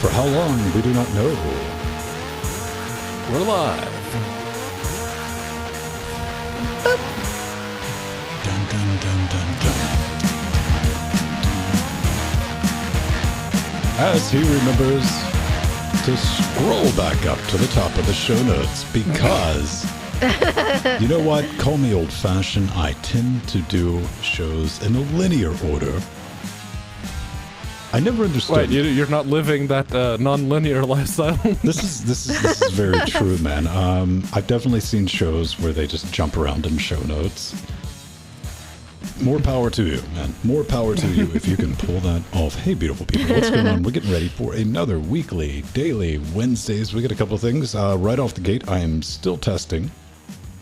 For how long, we do not know. We're live. Boop. Dun, dun, dun, dun, dun. As he remembers to scroll back up to the top of the show notes, because you know what? Call me old-fashioned. I tend to do shows in a linear order. I never understood. Wait, you're not living that non-linear lifestyle. This is very true, man. I've definitely seen shows where they just jump around in show notes. More power to you, man. More power to you if you can pull that off. Hey, beautiful people, what's going on? We're getting ready for another weekly, daily Wednesdays. We got a couple of things right off the gate. I am still testing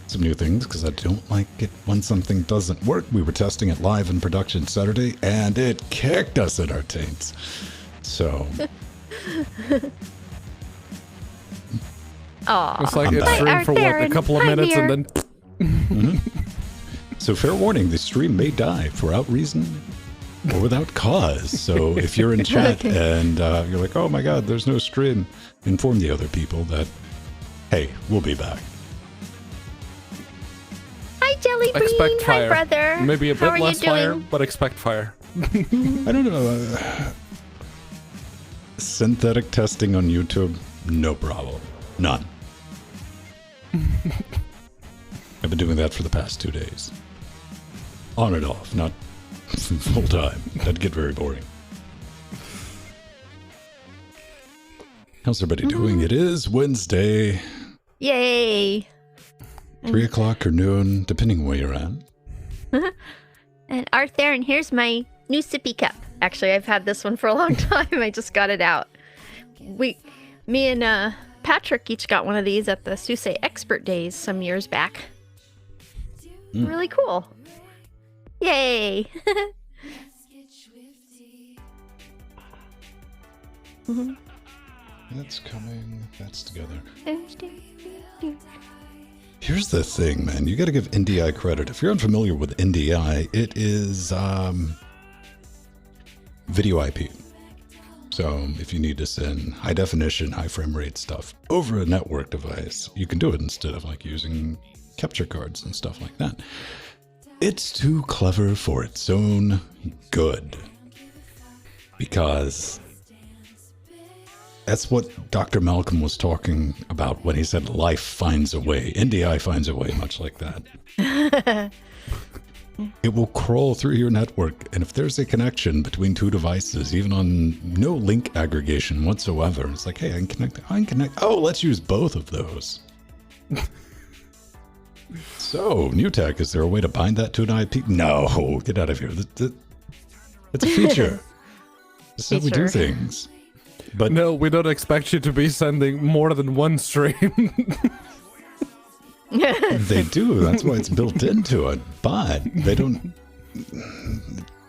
some new things because I don't like it when something doesn't work. We were testing it live in production Saturday and it kicked us in our taints. So it's like it streamed for what, a couple of minutes and then So fair warning, the stream may die for without reason or without cause. So if you're in chat and you're like, oh my god, there's no stream, inform the other people that, hey, we'll be back. Hi, Jelly Bean. expect fire. Hi, brother. Maybe a How bit are less you doing? fire, but expect fire. I don't know. Synthetic testing on YouTube, no problem. None. I've been doing that for the past 2 days. On and off, not full time. That'd get very boring. How's everybody doing? It is Wednesday. Yay. 3 o'clock or noon, depending where you're at. And Arthur, and here's my new sippy cup. Actually, I've had this one for a long time. I just got it out. Me and Patrick each got one of these at the Susei Expert Days some years back. Really cool. Yay. That's coming. That's together. Here's the thing, man. You got to give NDI credit. If you're unfamiliar with NDI, it is video IP. So if you need to send high definition, high frame rate stuff over a network device, you can do it instead of like using capture cards and stuff like that. It's too clever for its own good. Because that's what Dr. Malcolm was talking about when he said life finds a way. NDI finds a way, much like that. It will crawl through your network, and if there's a connection between two devices, even on no link aggregation whatsoever, it's like, hey, I can connect. Oh, let's use both of those. So, new tech, is there a way to bind that to an IP? No, get out of here. It's a feature. This is how we do things. But no, we don't expect you to be sending more than one stream. They do. That's why it's built into it. But they don't.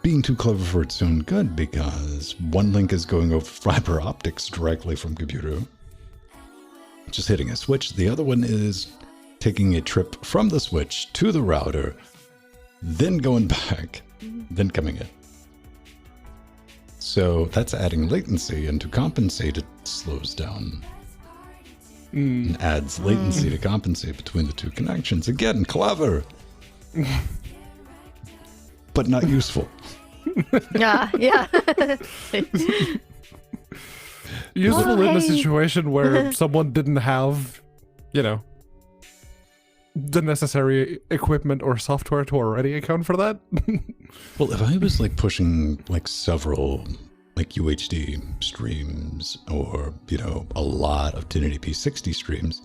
Being too clever for its own good, because one link is going over fiber optics directly from computer, just hitting a switch. The other one is taking a trip from the switch to the router, then going back, then coming in. So that's adding latency, and to compensate, it slows down. And adds latency to compensate between the two connections. Again, clever. But not useful. Yeah. Useful in a situation where someone didn't have, the necessary equipment or software to already account for that. Well, if I was like pushing like several like UHD streams or, a lot of 1080p 60 streams,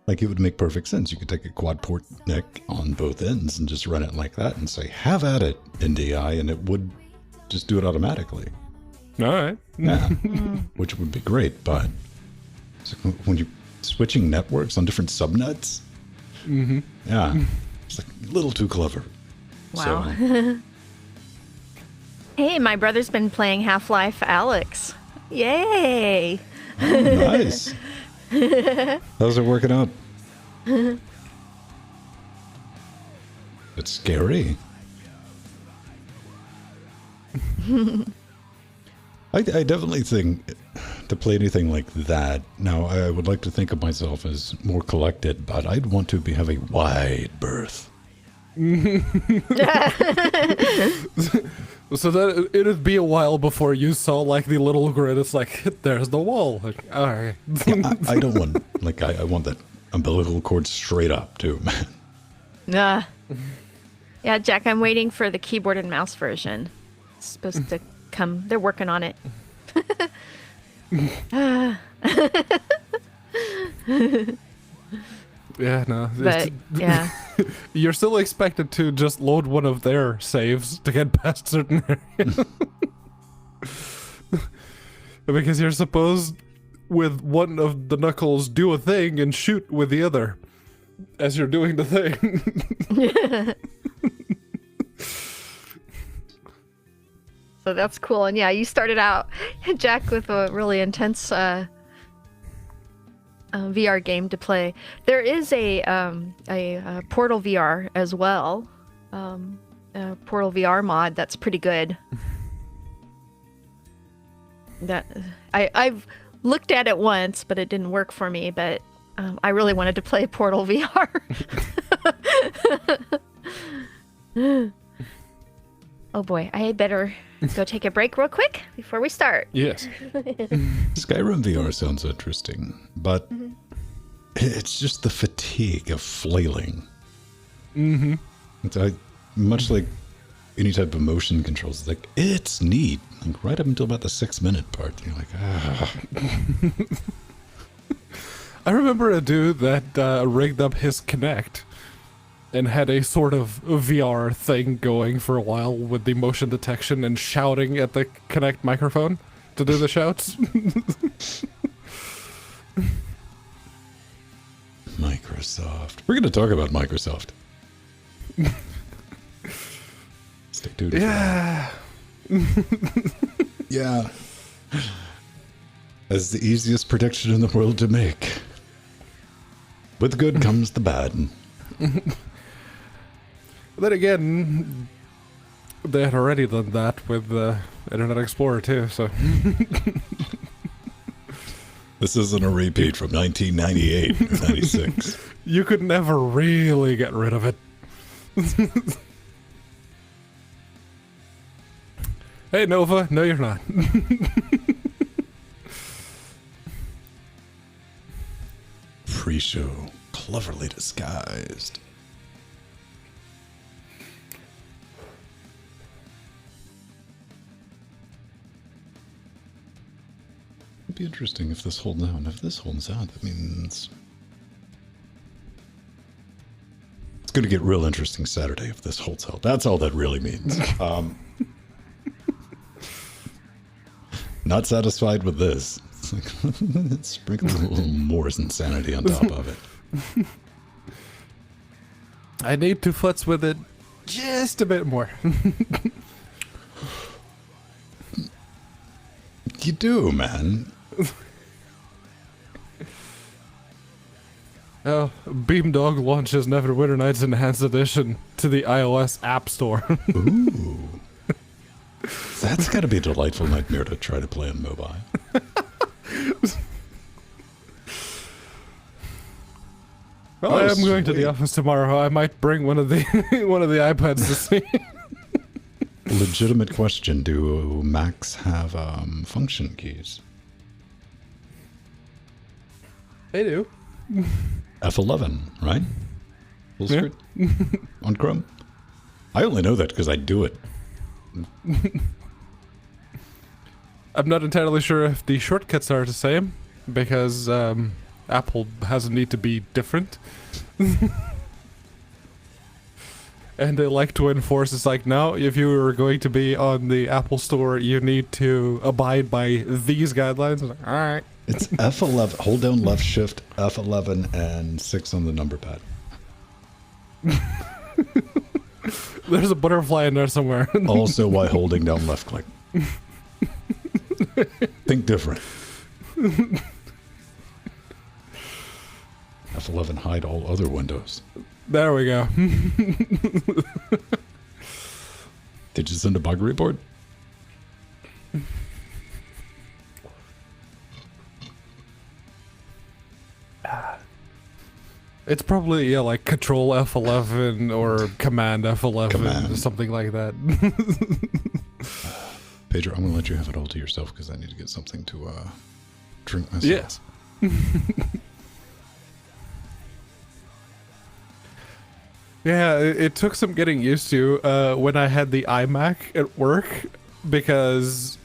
like it would make perfect sense. You could take a quad port NIC on both ends and just run it like that and say, have at it, NDI, and it would just do it automatically. All right. Yeah, which would be great, but when you're switching networks on different subnets, yeah, it's like a little too clever. Wow. So, Hey, my brother's been playing Half-Life Alyx. Yay! oh, nice. How's it working out? It's scary. I definitely think to play anything like that. Now, I would like to think of myself as more collected, but I'd want to have a wide berth. So that it'd be a while before you saw like the little grid. It's like, there's the wall. Like, all right. Yeah, I don't want, like, I want that umbilical cord straight up, too, man. Yeah, Jack, I'm waiting for the keyboard and mouse version. It's supposed to come. They're working on it. Yeah, no. But, yeah. You're still expected to just load one of their saves to get past certain areas. Because you're supposed, with one of the knuckles, do a thing and shoot with the other as you're doing the thing. So that's cool. And yeah, you started out, Jack, with a really intense VR game to play. There is a Portal VR as well, a Portal VR mod that's pretty good. That I've looked at it once, but it didn't work for me. But I really wanted to play Portal VR. Oh boy, I had better go take a break real quick before we start. Yes. Skyrim VR sounds interesting, but it's just the fatigue of flailing. Mm-hmm. Much like any type of motion controls, it's like, it's neat. Like, right up until about the 6-minute part, you're like, ah. I remember a dude that rigged up his Kinect and had a sort of VR thing going for a while with the motion detection and shouting at the Kinect microphone to do the shouts. Microsoft. We're going to talk about Microsoft. Stay tuned. Yeah. Yeah. That's the easiest prediction in the world to make. With the good comes the bad. Then again, they had already done that with Internet Explorer too, so... This isn't a repeat from 1998 or 96. You could never really get rid of it. Hey, Nova. No, you're not. Pre-show. Cleverly disguised. It'd be interesting if this holds out. If this holds out, that means... It's going to get real interesting Saturday if this holds out. That's all that really means. Not satisfied with this. It's like, sprinkle a little more insanity on top of it. I need to futz with it just a bit more. You do, man. Oh, Beamdog launches Neverwinter Nights Enhanced Edition to the iOS App Store. Ooh. That's got to be a delightful nightmare to try to play on mobile. Well, I am going to the office tomorrow. I might bring one of the one of the iPads to see. Legitimate question. Do Macs have function keys? They do. F11, right? Full screen? On Chrome? I only know that because I do it. I'm not entirely sure if the shortcuts are the same, because Apple has a need to be different. And they like to enforce, it's like, no, if you are going to be on the Apple Store, you need to abide by these guidelines. I'm like, all right. It's F11. Hold down left shift, F11, and 6 on the number pad. There's a butterfly in there somewhere. Also, why holding down left click? Think different. F11 hide all other windows. There we go. Did you send a bug report? It's probably, yeah, like Control F11 or Command F11 Command. or something like that. Pedro, I'm going to let you have it all to yourself because I need to get something to drink myself. Yes. Yeah, it took some getting used to when I had the iMac at work because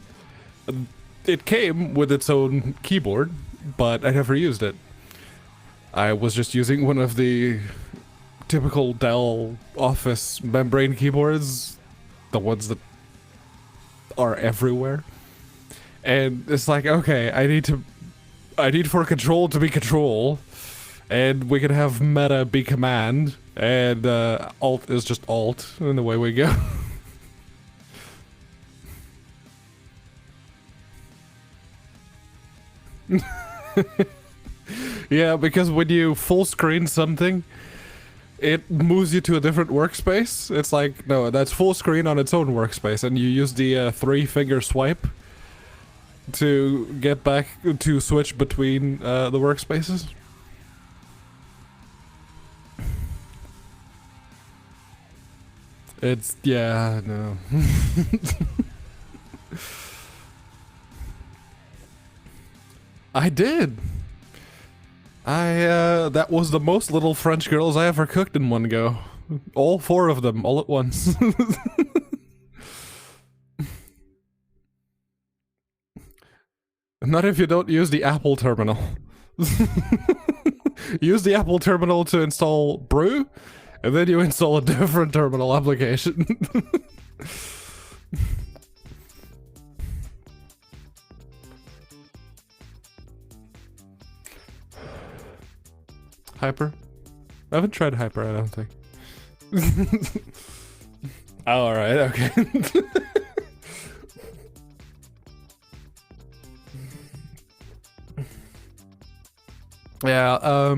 it came with its own keyboard, but I never used it. I was just using one of the typical Dell Office membrane keyboards, the ones that are everywhere. And it's like, okay, I need for control to be control, and we can have meta be command, and alt is just alt, and away we go. Yeah, because when you full screen something, it moves you to a different workspace. It's like, no, that's full screen on its own workspace, and you use the 3-finger swipe to get back to switch between the workspaces. It's, yeah, no. I did. That was the most little French girls I ever cooked in one go. All 4 of them, all at once. Not if you don't use the Apple terminal. Use the Apple terminal to install Brew, and then you install a different terminal application. Hyper? I haven't tried Hyper, I don't think. Oh, alright, okay. Yeah,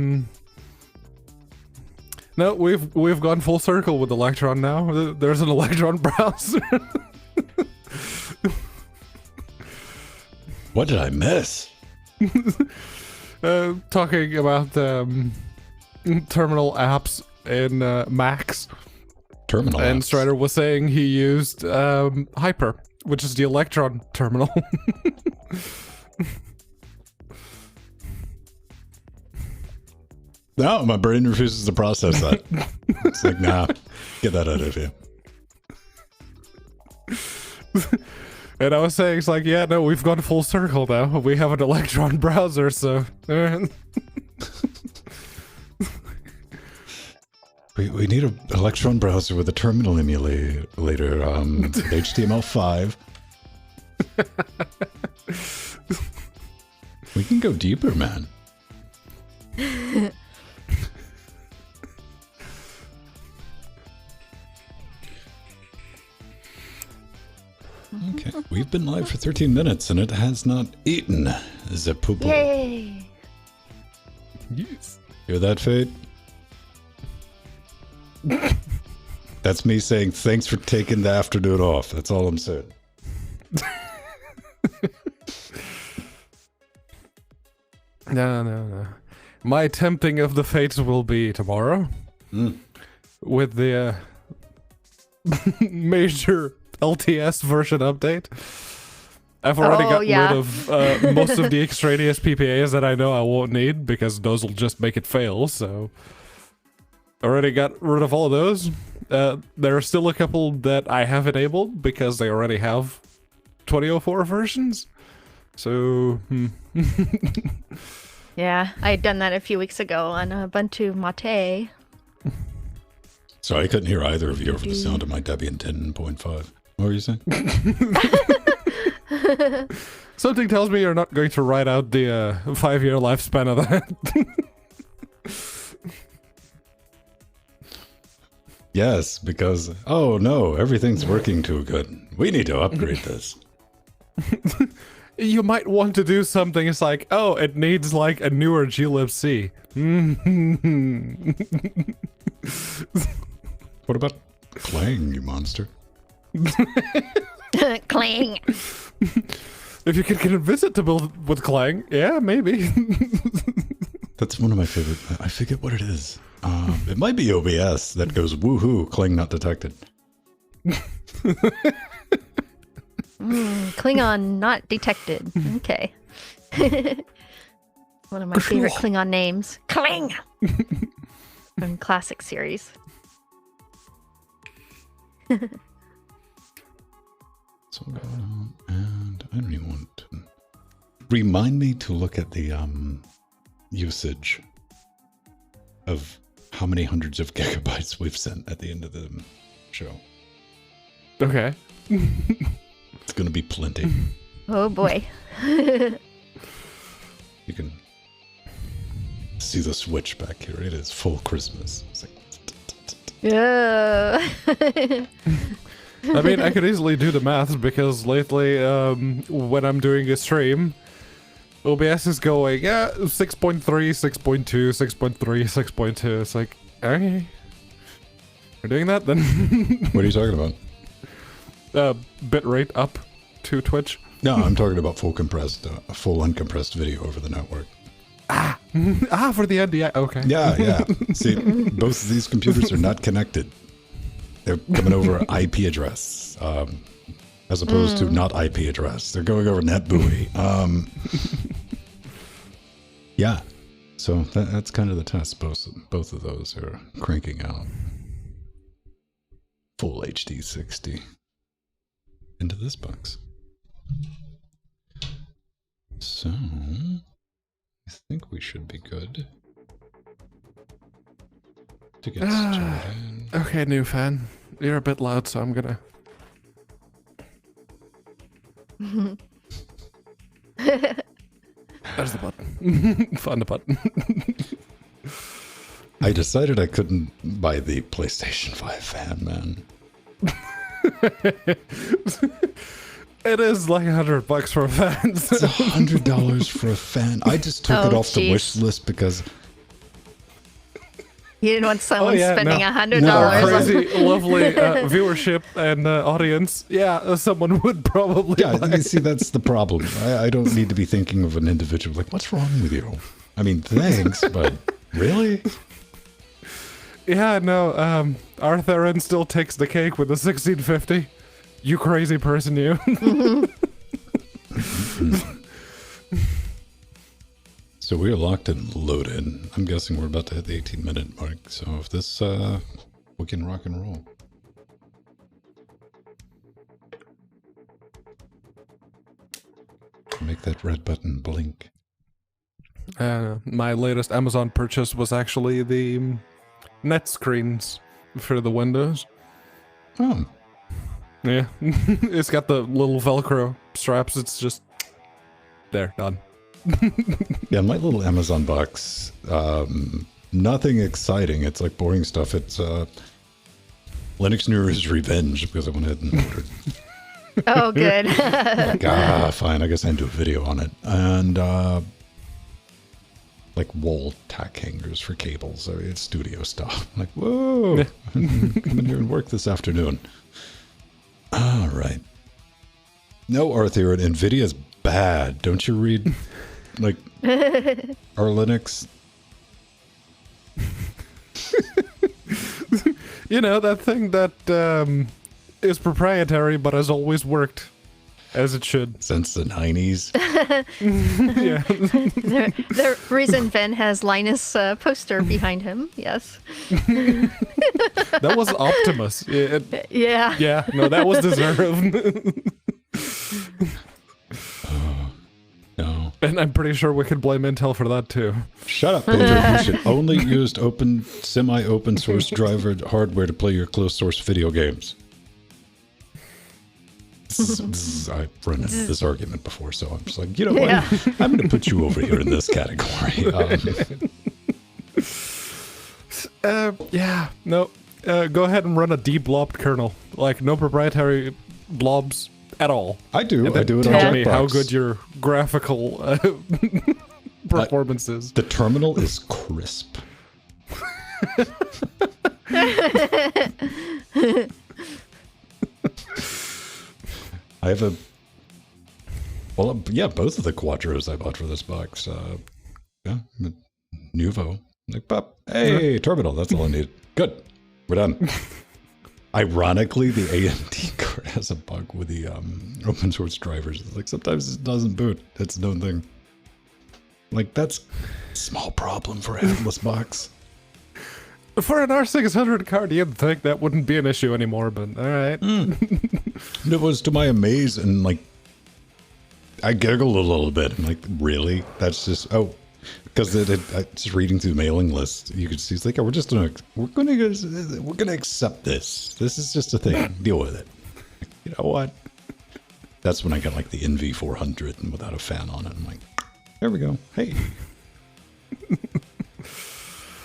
no, we've gone full circle with Electron now. There's an Electron browser. What did I miss? Talking about terminal apps in Macs. Terminal And apps. Strider was saying he used Hyper, which is the Electron terminal. No, my brain refuses to process that. It's like, nah, get that out of you. And I was saying, it's like, yeah, no, we've gone full circle now. We have an Electron browser, so... We need an Electron browser with a terminal emulator, HTML5. We can go deeper, man. Okay, we've been live for 13 minutes and it has not eaten the poo-poo. Yay! Yes. Hear that, Fade? That's me saying thanks for taking the afternoon off. That's all I'm saying. No. My tempting of the fates will be tomorrow. With the major LTS version update. I've already got rid of most of the extraneous PPAs that I know I won't need, because those will just make it fail, so... Already got rid of all of those. There are still a couple that I have enabled, because they already have 2004 versions. So, Yeah, I had done that a few weeks ago on Ubuntu Mate. Sorry, I couldn't hear either of you over the sound of my Debian 10.5. What were you saying? something tells me you're not going to write out the 5-year lifespan of that. Yes, because, oh no, everything's working too good. We need to upgrade this. You might want to do something, it's like, oh, it needs like a newer glibc. What about Clang, you monster? Clang. If you can convince it to build with Clang, yeah, maybe. That's one of my favorite. I forget what it is. It might be OBS that goes woohoo, Kling not detected. Klingon not detected. Okay. One of my favorite Klingon names. Kling! From classic series. So, and I don't even want to... Remind me to look at the usage of how many hundreds of gigabytes we've sent at the end of the show. Okay. It's going to be plenty. Oh boy. You can see the switch back here. It is full Christmas. It's like... Yeah. I mean, I could easily do the maths because lately, when I'm doing a stream, OBS is going, 6.3, 6.2, 6.3, 6.2. It's like, okay. We're doing that then? What are you talking about? Bitrate up to Twitch. No, I'm talking about full compressed, a full uncompressed video over the network. For the NDI. Okay. Yeah. See, both of these computers are not connected. They're coming over an IP address, as opposed to not IP address. They're going over NetBUI. Yeah. So that's kind of the test. Both of those are cranking out full HD 60 into this box. So I think we should be good to get started. Okay, new fan. You're a bit loud, so I'm gonna... There's the button. Find the button. I decided I couldn't buy the PlayStation 5 fan, man. It is like $100 for a fan. It's $100 for a fan. I just took it off the wish list because... You didn't want someone spending $100 Our on crazy, lovely viewership and audience. Yeah, someone would probably. Yeah, buy. you see, that's the problem. I don't need to be thinking of an individual like, what's wrong with you? I mean, thanks, but really? Yeah, no. Our Theron still takes the cake with the 1650. You crazy person, you. So we're locked and loaded. I'm guessing we're about to hit the 18-minute mark. So if this, we can rock and roll. Make that red button blink. My latest Amazon purchase was actually the net screens for the Windows. Oh. Yeah. It's got the little Velcro straps. It's just there, done. Yeah, my little Amazon box, nothing exciting. It's like boring stuff. It's Linux New Year's Revenge because I went ahead and ordered. Oh, good. Like, fine, I guess I can do a video on it. And like wall tack hangers for cables. I mean, it's studio stuff. I'm like, whoa, come in here and work this afternoon. All right. No, Arthur, NVIDIA's bad. Don't you read... like our Linux? You know, that thing that is proprietary but has always worked as it should. Since the 90s. Yeah. The reason Ben has Linus poster behind him, yes. That was Optimus. Yeah. Yeah, no, that was deserved. No. And I'm pretty sure we could blame Intel for that too. Shut up, Pedro. You should only use semi-open source driver hardware to play your closed source video games. I've run into this argument before, so I'm just like, you know what? Yeah. I'm going to put you over here in this category. Yeah, no. Go ahead and run a deblobbed kernel. Like, no proprietary blobs at all. I do. And I then do it on tell me Jackbox. how good your graphical performance is. The terminal is crisp. I have a... Well, yeah, both of the Quadros I bought for this box. Yeah, Nuvo. Like, pop, hey, terminal. That's all I need. Good. We're done. Ironically, the AMD card has a bug with the open source drivers. It's like sometimes it doesn't boot. That's a known thing. Like, that's a small problem for a headless box. For an R600 card, you'd think that wouldn't be an issue anymore, but alright. It was to my amaze, and like, I giggled a little bit. I'm like, really? That's just, oh, because just reading through the mailing list, you could see it's like, oh, we're gonna accept this. This is just a thing. Deal with it. You know what? That's when I got like the NV400 and without a fan on it. I'm like, there we go. Hey.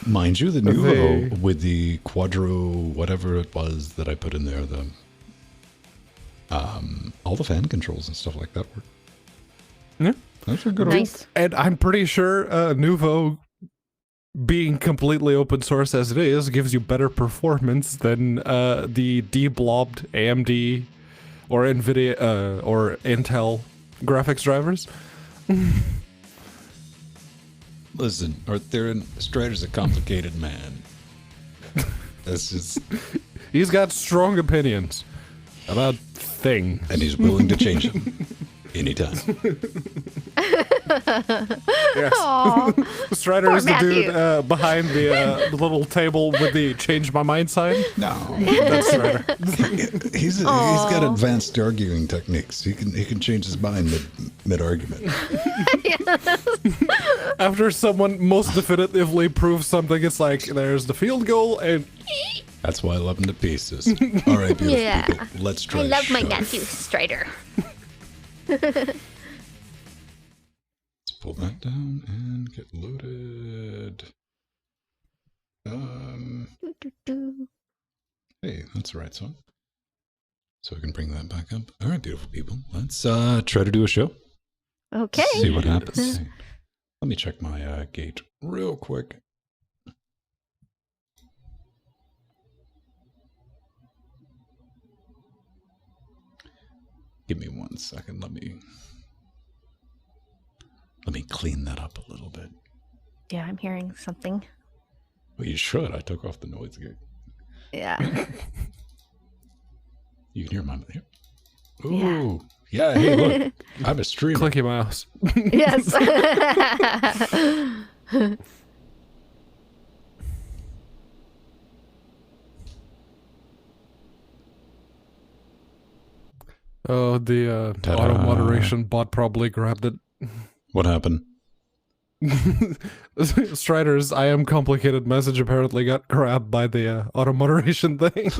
Mind you, the Nuvo with the Quadro, whatever it was that I put in there, the all the fan controls and stuff like that work. Yeah, that's a good Nice. And I'm pretty sure Nuvo, being completely open source as it is, gives you better performance than the deblobbed AMD or NVIDIA or Intel graphics drivers. Listen, Strider's a complicated man. That's just... He's got strong opinions about things. And he's willing to change them. Anytime. Yes. Strider Poor is the Matthew. dude behind the little table with the change my mind sign. No. That's Strider. He's got advanced arguing techniques. He can change his mind mid argument. After someone most definitively proves something, it's like, there's the field goal, and That's why I love him to pieces. All right, beautiful Yeah. people. Let's try I love my shove. nephew, Strider. Let's pull that down and get loaded. Hey, that's the right song. So we can bring that back up. All right, beautiful people. Let's try to do a show. Okay. See what happens. Let me check my gate real quick. Give me 1 second. Let me clean that up a little bit. Yeah, I'm hearing something. Well, you should. I took off the noise gate. Yeah. You can hear my here. Ooh. Yeah, hey, look. I'm a streamer. clicky mouse. Yes. Oh, the Ta-da. auto moderation bot probably grabbed it. What happened? Strider's I am complicated message apparently got grabbed by the auto moderation thing.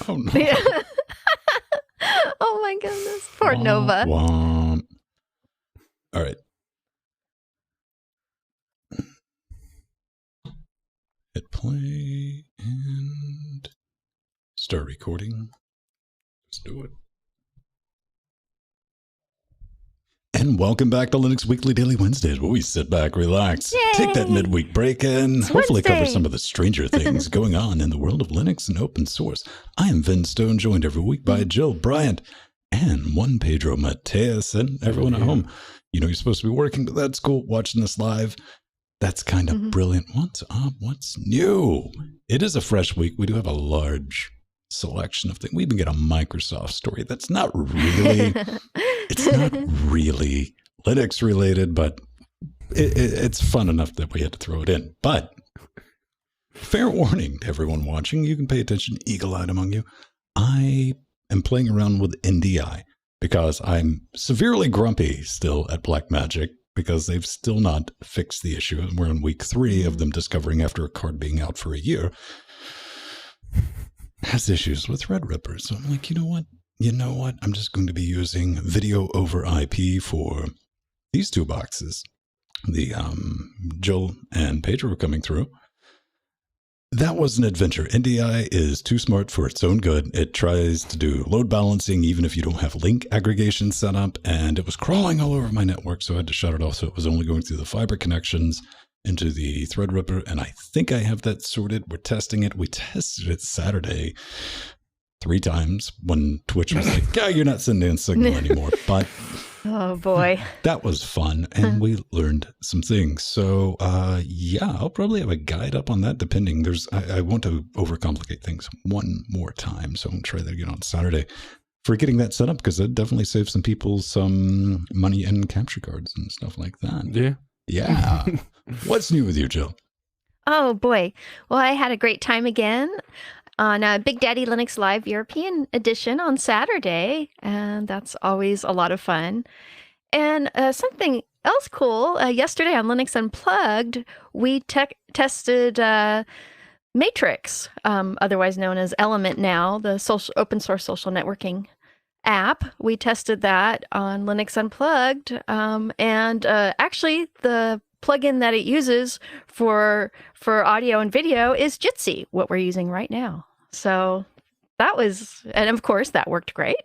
Oh, no. Yeah. Oh my goodness. Poor Nova. Womp. All right. Hit play and start recording. Let's do it. And welcome back to Linux Weekly Daily Wednesdays, where we sit back, relax, take that Yay! midweek break, and It's hopefully cover Wednesday. some of the stranger things going on in the world of Linux and open source. I am Vin Stone, joined every week by Jill Bryant and one Pedro Mateus, and everyone at home. You know you're supposed to be working, but that's cool. Watching this live, that's kind of brilliant. What's up? What's new? It is a fresh week. We do have a large selection of things. We even get a Microsoft story that's not really... It's not really Linux related, but it's fun enough that we had to throw it in. But fair warning to everyone watching, you can pay attention, eagle-eyed among you. I am playing around with NDI because I'm severely grumpy still at Blackmagic because they've still not fixed the issue. And we're in week 3 of them discovering after a card being out for a year has issues with Threadripper. So I'm like, you know what? I'm just going to be using video over IP for these 2 boxes. The Jill and Pedro are coming through. That was an adventure. NDI is too smart for its own good. It tries to do load balancing even if you don't have link aggregation set up, and it was crawling all over my network, so I had to shut it off. So it was only going through the fiber connections into the Threadripper, and I think I have that sorted. We're testing it. We tested it Saturday 3 times when Twitch was like, yeah, you're not sending a signal anymore. But Oh boy. That was fun, and we learned some things. So, yeah, I'll probably have a guide up on that. Depending, I want to overcomplicate things one more time, so I'm try that again on Saturday for getting that set up, because it definitely saves some people some money in capture cards and stuff like that. Yeah. Yeah. What's new with you, Jill? Oh boy. Well, I had a great time again on Big Daddy Linux Live European Edition on Saturday, and that's always a lot of fun. And something else cool, yesterday on Linux Unplugged, we tested Matrix, otherwise known as Element now, the open source social networking app. We tested that on Linux Unplugged, and actually the plugin that it uses for audio and video is Jitsi, what we're using right now. So that was, and of course that worked great.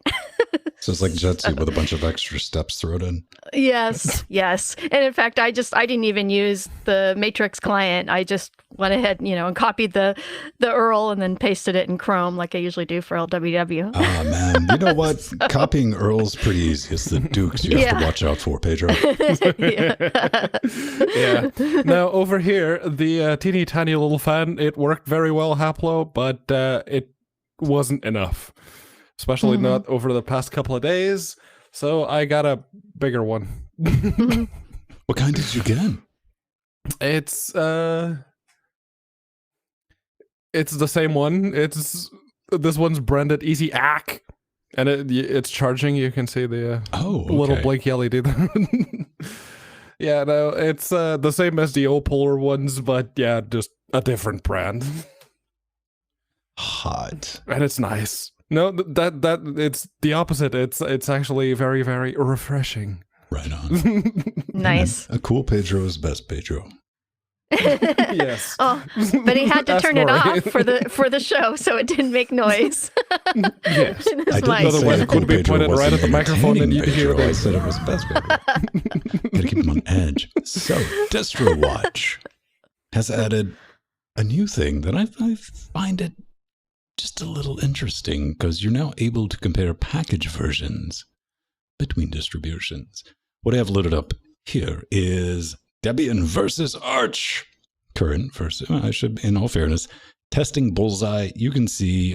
So it's like Jitsi with a bunch of extra steps thrown in. Yes, yes. And in fact, I didn't even use the Matrix client. I just went ahead, and copied the URL and then pasted it in Chrome like I usually do for LWW. Oh, man. You know what? Copying URL's pretty easy. It's the dukes you have to watch out for, Pedro. Yeah. Now, over here, the teeny tiny little fan, it worked very well, Haplo, but it wasn't enough. Especially not over the past couple of days. So I got a bigger one. What kind did you get? It's the same one. This one's branded Easy Ack, and it's charging. You can see the little blinky LED. Yeah, no, it's the same as the Opolar ones, but yeah, just a different brand. Hot. And it's nice. No, that it's the opposite. It's actually very, very refreshing. Right on. Nice. A cool Pedro is best Pedro. Yes. Oh, but he had to turn it off for the show, so it didn't make noise. Yes. Otherwise, it could be pointed right at the microphone and you'd hear I said it was best Pedro. Gotta keep him on edge. So, DistroWatch has added a new thing that I find it just a little interesting, because you're now able to compare package versions between distributions. What I have loaded up here is Debian versus Arch. Current versus, in all fairness, testing Bullseye. You can see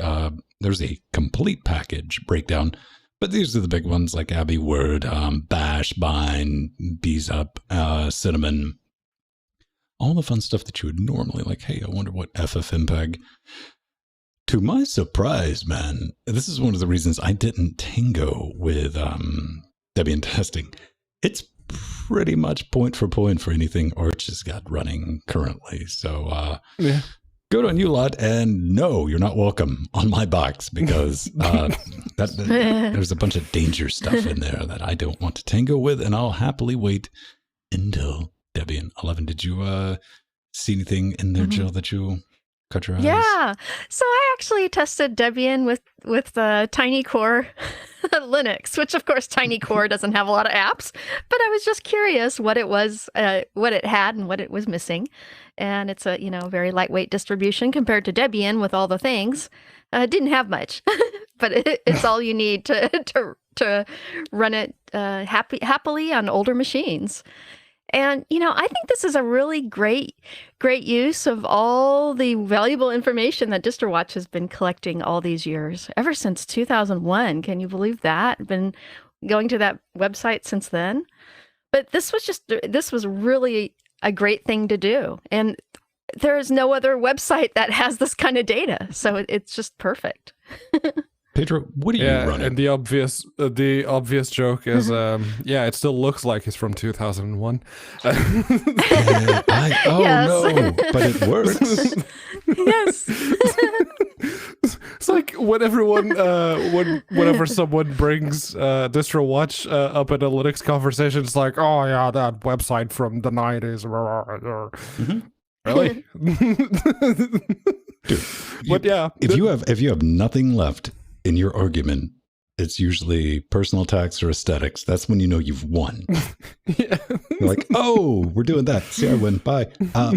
there's a complete package breakdown, but these are the big ones like Abbey Word, Bash, Bind, Beezup, Cinnamon. All the fun stuff that you would normally like. Hey, I wonder what FFmpeg. To my surprise, man, this is one of the reasons I didn't tango with Debian testing. It's pretty much point for point for anything Arch has got running currently. So yeah. Good on you lot, and no, you're not welcome on my box, because there's a bunch of danger stuff in there that I don't want to tango with, and I'll happily wait until Debian 11. Did you see anything in there, Jill, that you... cut your eyes? Yeah. So I actually tested Debian with Tiny Core Linux, which of course Tiny Core doesn't have a lot of apps, but I was just curious what it was, what it had and what it was missing. And it's a, very lightweight distribution compared to Debian with all the things. Didn't have much, but it's all you need to run it happily on older machines. And, I think this is a really great use of all the valuable information that DistroWatch has been collecting all these years, ever since 2001. Can you believe that? Been going to that website since then. But this was really a great thing to do. And there is no other website that has this kind of data. So it's just perfect. Pedro, what are you running? And the obvious joke is, it still looks like it's from 2001. No, but it works. Yes. It's like when whenever someone brings DistroWatch up in a Linux conversation, it's like, oh yeah, that website from the 90s. Really? Dude, but yeah, if you have nothing left in your argument, it's usually personal attacks or aesthetics. That's when you know you've won. Yeah. You're like, oh, we're doing that. See, I win. Bye.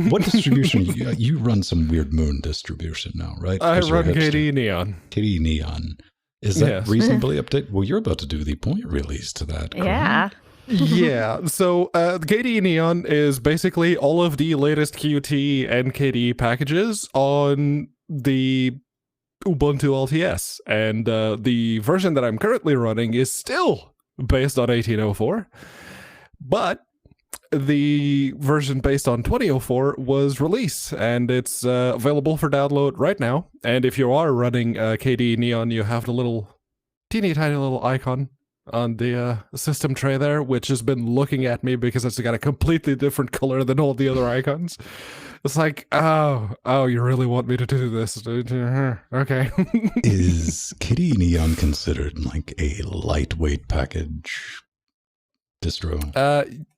What distribution? You run some weird Moon distribution now, right? I run KDE Neon. KDE Neon. Is that Yes. reasonably updated? Well, you're about to do the point release to that. correct? Yeah. Yeah, so KDE Neon is basically all of the latest Qt and KDE packages on the Ubuntu LTS, and the version that I'm currently running is still based on 1804, but the version based on 2004 was released, and it's available for download right now. And if you are running KDE Neon, you have the little teeny tiny little icon on the system tray there, which has been looking at me because it's got a completely different color than all the other icons. It's like, oh, you really want me to do this? Okay. Is KDE Neon considered like a lightweight package distro?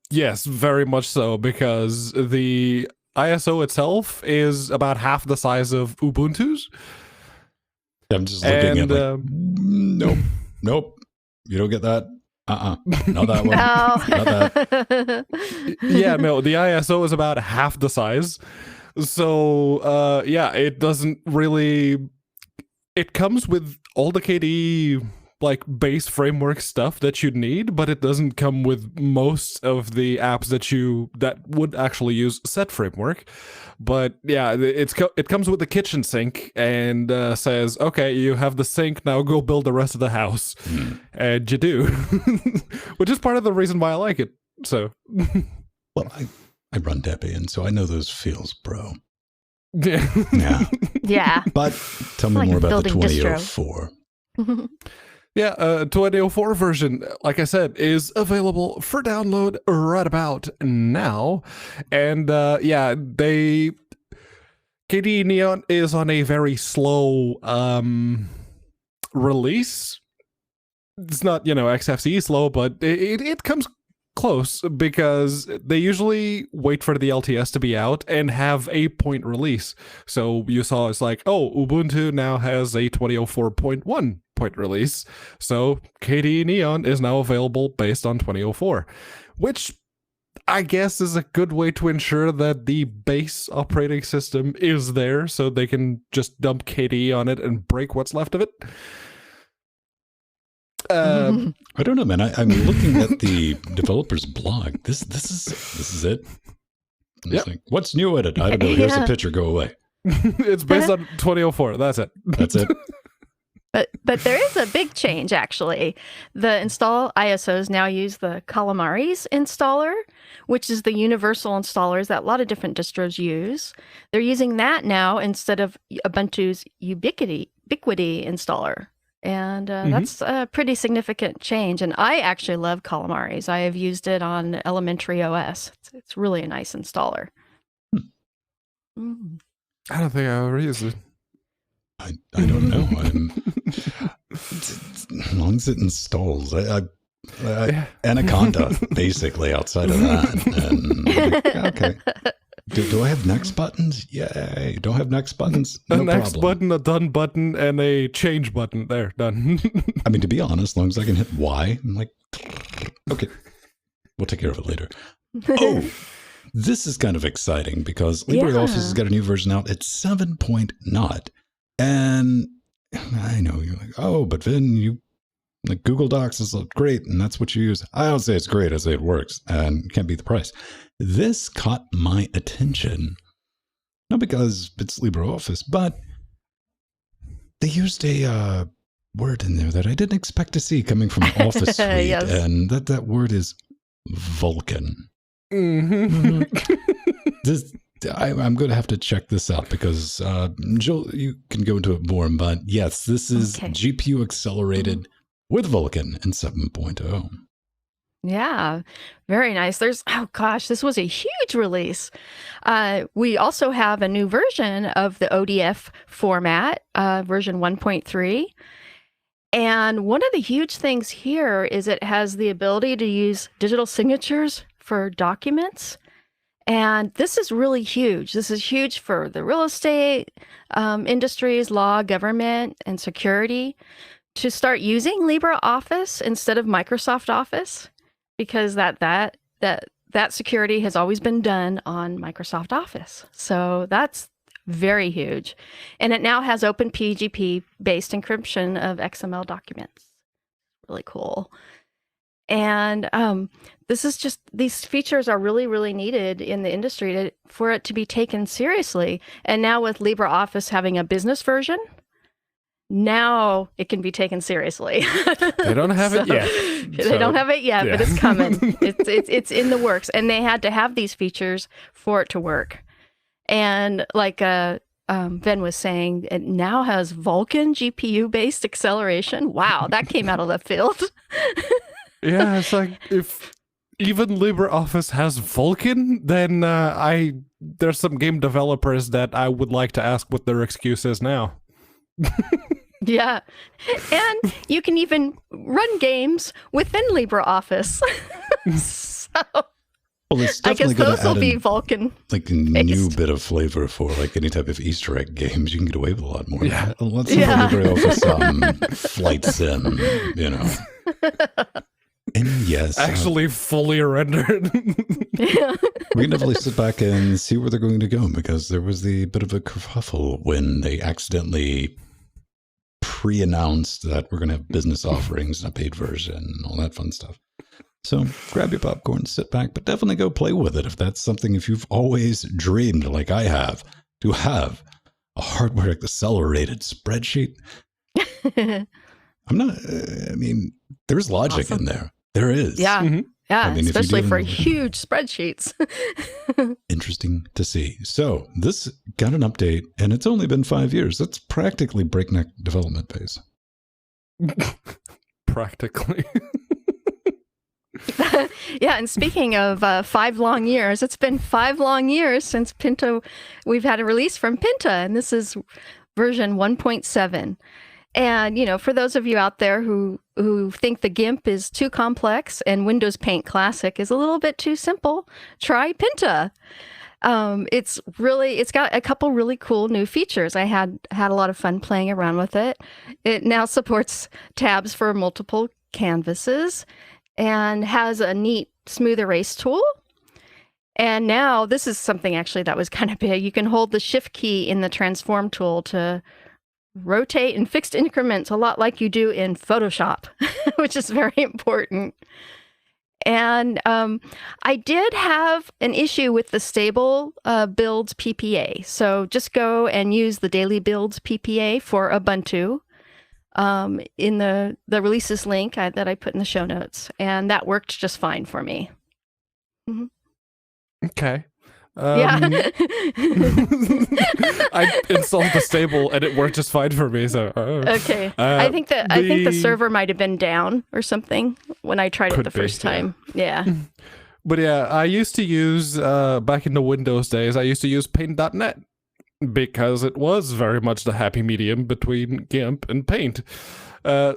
Yes, very much so, because the ISO itself is about half the size of Ubuntu's. I'm just looking at And nope. You don't get that. Not that one. No. Not that. yeah, no, the ISO is about half the size. So, it doesn't really... It comes with all the KDE, like, base framework stuff that you need, but it doesn't come with most of the apps that would actually use set framework. But, yeah, it comes with the kitchen sink and says, okay, you have the sink, now go build the rest of the house. And you do. Which is part of the reason why I like it. So... Well, I run Debian, so I know those feels, bro. Yeah. Yeah. Yeah. But tell me Like more about the building distro. 2004. Yeah, 2004 version, like I said, is available for download right about now. And KDE Neon is on a very slow release. It's not, XFCE slow, but it comes close because they usually wait for the LTS to be out and have a point release. So you saw it's like, oh, Ubuntu now has a 2004.1 point release. So KDE Neon is now available based on 2004, which I guess is a good way to ensure that the base operating system is there so they can just dump KDE on it and break what's left of it. I don't know, man. I'm looking at the developer's blog. This is it. Yep. Like, what's new at it? I don't know. Here's a picture. Go away. It's based on 2004. That's it. That's it. But there is a big change, actually. The install ISOs now use the Calamares installer, which is the universal installers that a lot of different distros use. They're using that now instead of Ubuntu's Ubiquity installer. And that's a pretty significant change. And I actually love Calamares. I have used it on Elementary OS. It's really a nice installer. I don't think I ever used it. I don't know. As long as it installs, Anaconda, basically, outside of that. And, okay. Do I have next buttons? Yay. Don't have next buttons? No a next problem. button, a done button, and a change button. There, done. I mean, to be honest, as long as I can hit Y, I'm like, okay, we'll take care of it later. Oh, this is kind of exciting because LibreOffice has got a new version out. It's 7.0. And I know you're like, oh, but then like Google Docs is great and that's what you use. I don't say it's great, I say it works and can't beat the price. This caught my attention, not because it's LibreOffice, but they used a word in there that I didn't expect to see coming from an Office suite, Yes. and that word is Vulkan. Mm-hmm. I'm going to have to check this out because Jill, you can go into it more, but yes, this is GPU accelerated with Vulkan in 7.0. Yeah, very nice. This was a huge release. We also have a new version of the ODF format, version 1.3. And one of the huge things here is it has the ability to use digital signatures for documents. And this is really huge. This is huge for the real estate industries, law, government, and security to start using LibreOffice instead of Microsoft Office, because that security has always been done on Microsoft Office. So that's very huge. And it now has open PGP-based encryption of XML documents. Really cool. And these features are really, really needed in the industry for it to be taken seriously. And now with LibreOffice having a business version, now it can be taken seriously. They don't have it yet. They don't have it yet, but it's coming. It's in the works. And they had to have these features for it to work. And like Ben was saying, it now has Vulkan GPU-based acceleration. Wow, that came out of left field. Yeah, it's like if even LibreOffice has Vulkan, then there's some game developers that I would like to ask what their excuse is now. Yeah. And you can even run games within LibreOffice. So Well, it's I guess definitely going those to will add be in, Vulkan. like a new bit of flavor for like any type of Easter egg games. You can get away with a lot more. Yeah. Let's see LibreOffice flight sim, you know. And yes, Actually fully rendered. Yeah. we can definitely sit back and see where they're going to go, because there was the bit of a kerfuffle when they accidentally pre-announced that we're going to have business offerings and a paid version and all that fun stuff. So grab your popcorn, sit back, but definitely go play with it if that's something, if you've always dreamed, like I have, to have a hardware accelerated spreadsheet. I mean, there's logic in there. There is. Yeah. Mm-hmm. Yeah. I mean, if you Especially do- for huge spreadsheets. Interesting to see. So this got an update, and it's only been 5 years. That's practically breakneck development pace. Practically. Yeah, and speaking of 5 long years, it's been 5 long years since Pinta, we've had a release from Pinta, and this is version 1.7. And, you know, for those of you out there who think the GIMP is too complex and Windows Paint Classic is a little bit too simple, try Pinta. It's got a couple really cool new features. I had a lot of fun playing around with it. It now supports tabs for multiple canvases and has a neat smooth erase tool. And now this is something actually that was kind of big. You can hold the shift key in the transform tool to rotate in fixed increments, a lot like you do in Photoshop, which is very important. And I did have an issue with the stable builds PPA. So just go and use the daily builds PPA for Ubuntu in the releases link that I put in the show notes. And that worked just fine for me. Mm-hmm. Okay. Yeah. I installed the stable and it worked just fine for me. So Okay. I think the server might have been down or something when I tried it Could the be, first time. Yeah. But yeah, I used to use back in the Windows days. I used to use Paint.net because it was very much the happy medium between GIMP and Paint.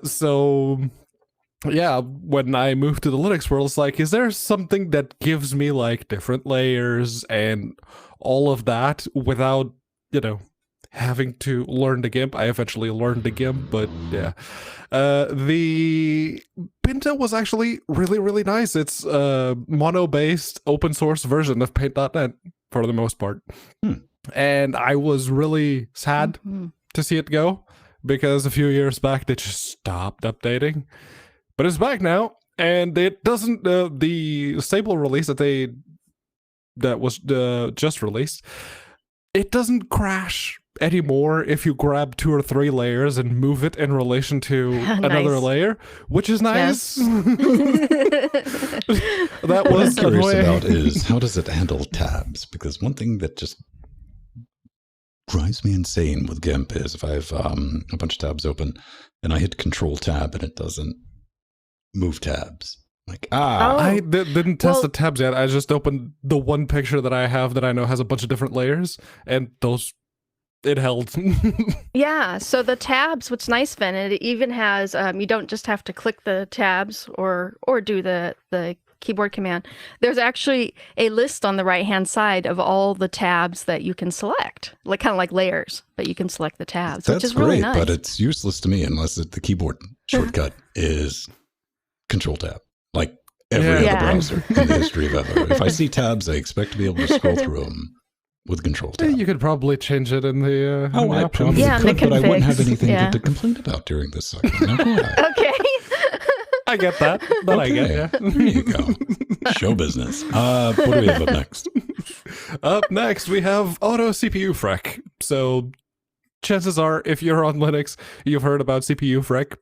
So yeah, when I moved to the Linux world, it's like, is there something that gives me like different layers and all of that without, you know, having to learn the GIMP? I eventually learned the GIMP, but yeah. The Pinta was actually really, really nice. It's a mono-based open source version of Paint.net for the most part. And I was really sad to see it go because a few years back they just stopped updating. But it's back now, and it doesn't. The stable release that was just released, it doesn't crash anymore if you grab 2 or 3 layers and move it in relation to another layer, which is nice. Yes. That What I'm was curious annoying. about is how does it handle tabs? Because one thing that just drives me insane with GIMP is if I have a bunch of tabs open and I hit Control Tab and it doesn't move tabs. Like, I didn't test Well- the tabs yet. I just opened the one picture that I have that I know has a bunch of different layers, and it held. Yeah, so the tabs, what's nice, Ben, it even has, you don't just have to click the tabs or do the keyboard command. There's actually a list on the right-hand side of all the tabs that you can select, like kind of like layers, but you can select the tabs, that's which is really great, nice. but it's useless to me unless the keyboard shortcut is Control Tab, like every Yeah. other browser in the history of ever. If I see tabs, I expect to be able to scroll through them with Control Tab. You could probably change it in the. Oh, in the I options. probably Yeah, in the could, but I wouldn't have configs, anything yeah. to complain about during this segment. Now, go ahead. Okay. I get that. That I get. Yeah. There you go. Show business. What do we have up next? Up next, we have Auto CPU Frec. So, chances are, if you're on Linux, you've heard about CPU Frec,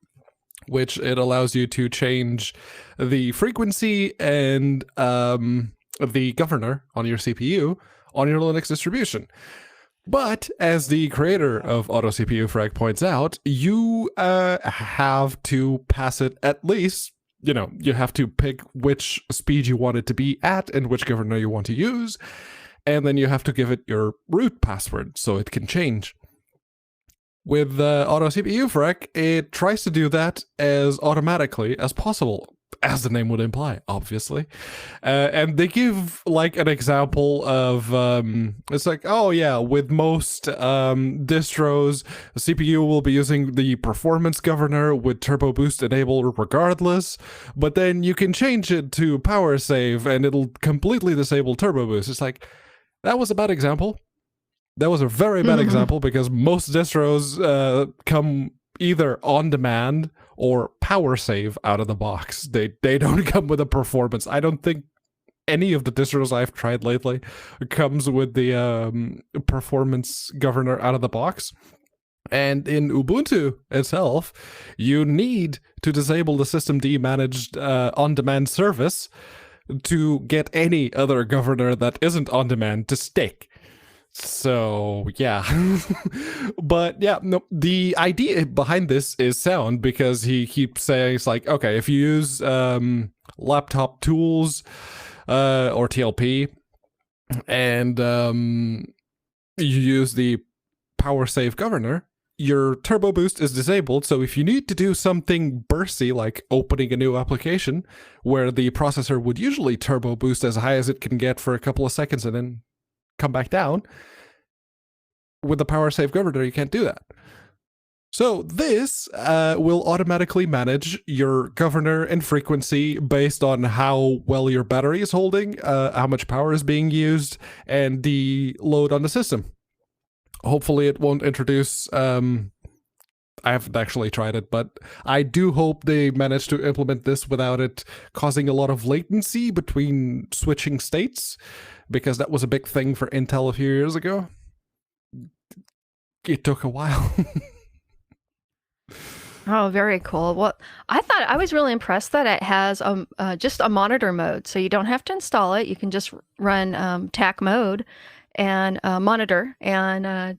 which it allows you to change the frequency and the governor on your CPU on your Linux distribution. But as the creator of Auto CPU Frec points out, you have to pass it at least. You have to pick which speed you want it to be at and which governor you want to use. And then you have to give it your root password so it can change. With Auto CPU Frec, it tries to do that as automatically as possible, as the name would imply, obviously. And they give like an example of, it's like, oh yeah, with most distros, the CPU will be using the performance governor with turbo boost enabled regardless, but then you can change it to power save and it'll completely disable turbo boost. It's like, that was a bad example. That was a very bad example because most distros come either on demand or power save out of the box. They don't come with a performance. I don't think any of the distros I've tried lately comes with the performance governor out of the box. And in Ubuntu itself, you need to disable the systemd managed on-demand service to get any other governor that isn't on demand to stick. So, yeah. But, yeah, no, the idea behind this is sound because he keeps saying, it's like, okay, if you use laptop tools or TLP and you use the power save governor, your turbo boost is disabled. So if you need to do something bursty, like opening a new application where the processor would usually turbo boost as high as it can get for a couple of seconds and then come back down, with the power save governor, you can't do that. So this will automatically manage your governor and frequency based on how well your battery is holding, how much power is being used, and the load on the system. Hopefully it won't introduce, I haven't actually tried it, but I do hope they manage to implement this without it causing a lot of latency between switching states, because that was a big thing for Intel a few years ago. It took a while. Oh, very cool. Well, I was really impressed that it has just a monitor mode, so you don't have to install it. You can just run TAC mode and monitor and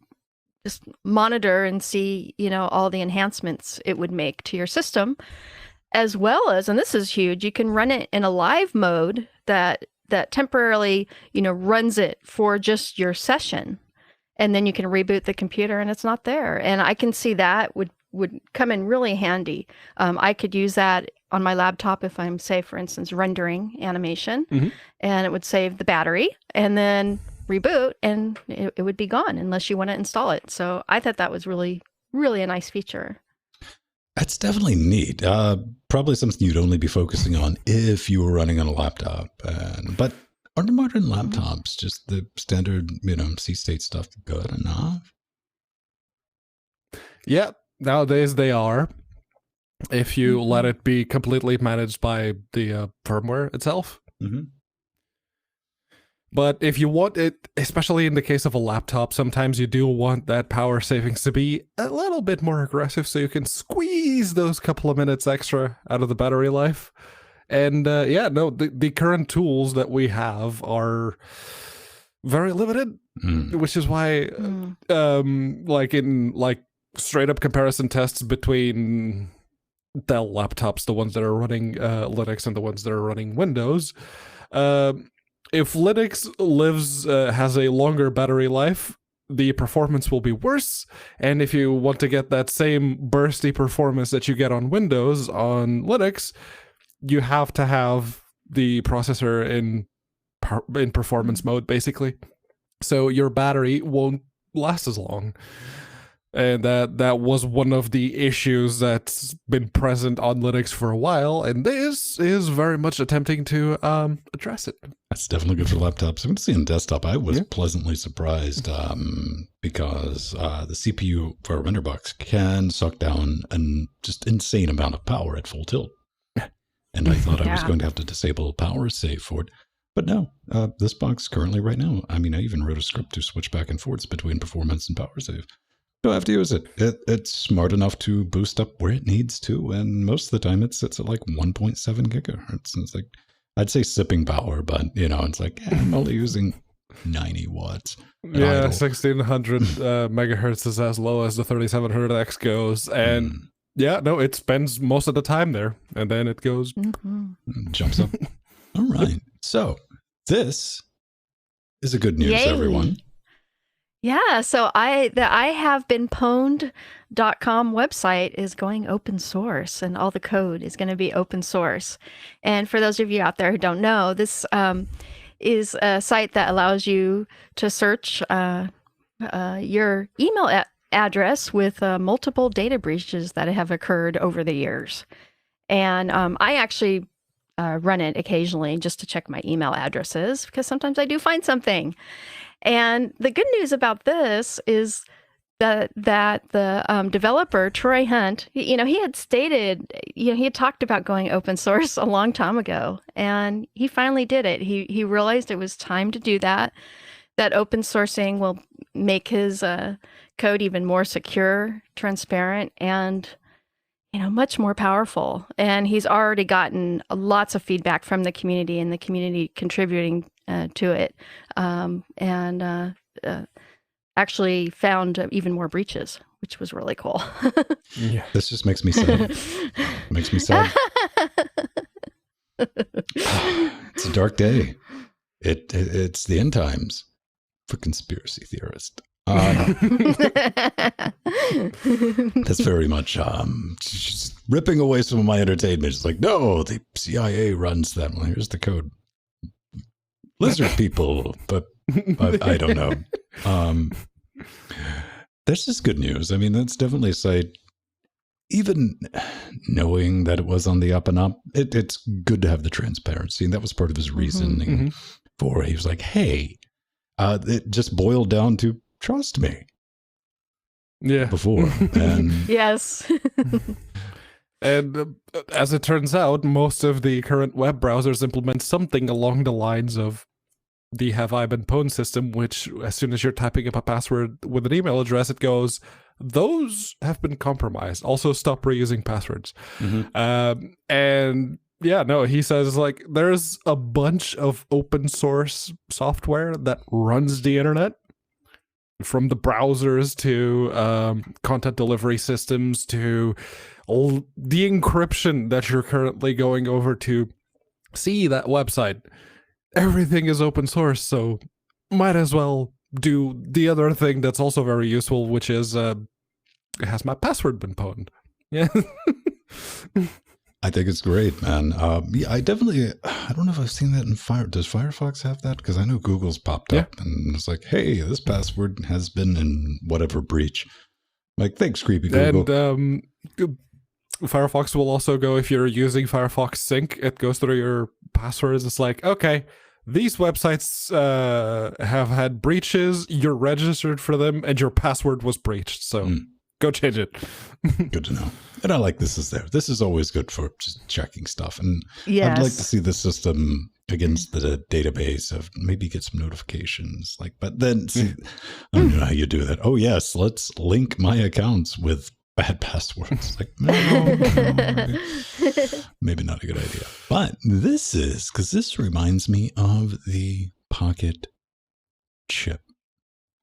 just monitor and see, all the enhancements it would make to your system, as well as, and this is huge, you can run it in a live mode that temporarily, runs it for just your session, and then you can reboot the computer and it's not there. And I can see that would come in really handy. I could use that on my laptop if I'm, say, for instance, rendering animation, and it would save the battery and then reboot and it would be gone unless you want to install it. So I thought that was really, really a nice feature. That's definitely neat. Probably something you'd only be focusing on if you were running on a laptop. But are the modern laptops just the standard, C-state stuff good enough? Yeah, nowadays they are. If you let it be completely managed by the firmware itself. But if you want it, especially in the case of a laptop, sometimes you do want that power savings to be a little bit more aggressive so you can squeeze those couple of minutes extra out of the battery life. And the current tools that we have are very limited, which is why, straight up comparison tests between Dell laptops, the ones that are running Linux and the ones that are running Windows, if Linux has a longer battery life, the performance will be worse. And if you want to get that same bursty performance that you get on Windows on Linux, you have to have the processor in performance mode, basically. So your battery won't last as long. And that was one of the issues that's been present on Linux for a while, and this is very much attempting to address it. That's definitely good for laptops. I'm going to see on desktop. I was pleasantly surprised because the CPU for a render box can suck down an just insane amount of power at full tilt. And I thought I was going to have to disable power save for it. But no, this box currently right now, I mean, I even wrote a script to switch back and forth between performance and power save. Don't have to use it. It's smart enough to boost up where it needs to, and most of the time it sits at like 1.7 gigahertz. And it's like, I'd say sipping power, but it's like, I'm only using 90 watts. Yeah, 1600 megahertz is as low as the 3700X goes, and it spends most of the time there, and then it goes jumps up. All right, so this is a good news, everyone. Yeah, so the I have been pwned.com website is going open source, and all the code is going to be open source. And for those of you out there who don't know, this is a site that allows you to search your email address with multiple data breaches that have occurred over the years. And I actually run it occasionally just to check my email addresses, because sometimes I do find something. And the good news about this is that the developer, Troy Hunt, he had stated, he had talked about going open source a long time ago, and he finally did it. He realized it was time to do that open sourcing will make his code even more secure, transparent, and much more powerful. And he's already gotten lots of feedback from the community and the community contributing to it, and actually found even more breaches, which was really cool. Yeah, this just makes me sad. Makes me sad. It's a dark day. It's the end times for conspiracy theorists. That's very much just ripping away some of my entertainment. It's like, no, the CIA runs that. Well, here's the code. Lizard people, but I don't know. There's just good news. I mean, that's definitely a site. Even knowing that it was on the up and up, it's good to have the transparency, and that was part of his reasoning for it. He was like, hey, it just boiled down to trust me. Yeah. Before. And yes. And as it turns out, most of the current web browsers implement something along the lines of the Have I Been Pwned system, which as soon as you're typing up a password with an email address, it goes, those have been compromised. Also, stop reusing passwords. And yeah, no, he says, like, there's a bunch of open source software that runs the internet, from the browsers to content delivery systems to the encryption that you're currently going over to see that website. Everything is open source, so might as well do the other thing that's also very useful, which is has my password been pwned? Yeah. I think it's great, man. Yeah, I don't know if I've seen that in does Firefox have that? Because I know Google's popped up and it's like, hey, this password has been in whatever breach. Like, thanks, creepy Google. And Firefox will also go, if you're using Firefox Sync, it goes through your passwords. It's like, okay, these websites have had breaches, you're registered for them, and your password was breached. So go change it. Good to know. And I like this is there. This is always good for just checking stuff. And Yes. I'd like to see the system against the database of maybe get some notifications. Like, but then see, I don't know how you do that. Oh yes, let's link my accounts with bad passwords. Like, no, maybe not a good idea. But this is, because this reminds me of the Pocket chip.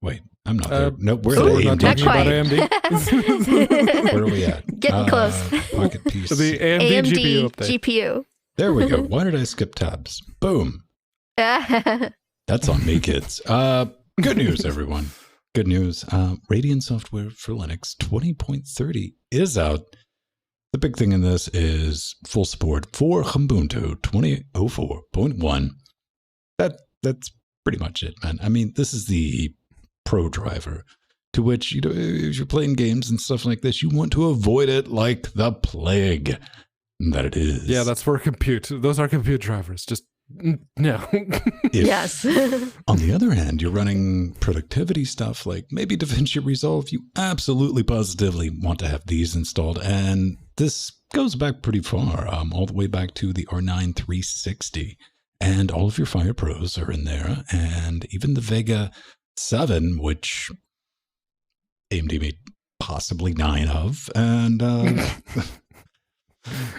Wait, I'm not there. No, we're So at we're not AMD. talking about AMD. Where are we at? Getting close. Pocket PC. The AMD GPU AMD update. GPU. There we go. Why did I skip tabs? Boom. That's on me, kids. Good news, everyone. Good news. Radiant software for Linux 20.30 is out. The big thing in this is full support for Ubuntu 20.04.1. That's pretty much it, man. I mean, this is the pro driver. To which, if you're playing games and stuff like this, you want to avoid it like the plague that it is. Yeah, that's for compute. Those are compute drivers. Just no. Yes. On the other hand, you're running productivity stuff like maybe DaVinci Resolve. You absolutely positively want to have these installed. And this goes back pretty far, all the way back to the R9 360. And all of your Fire Pros are in there. And even the Vega 7, which AMD made possibly 9 of. And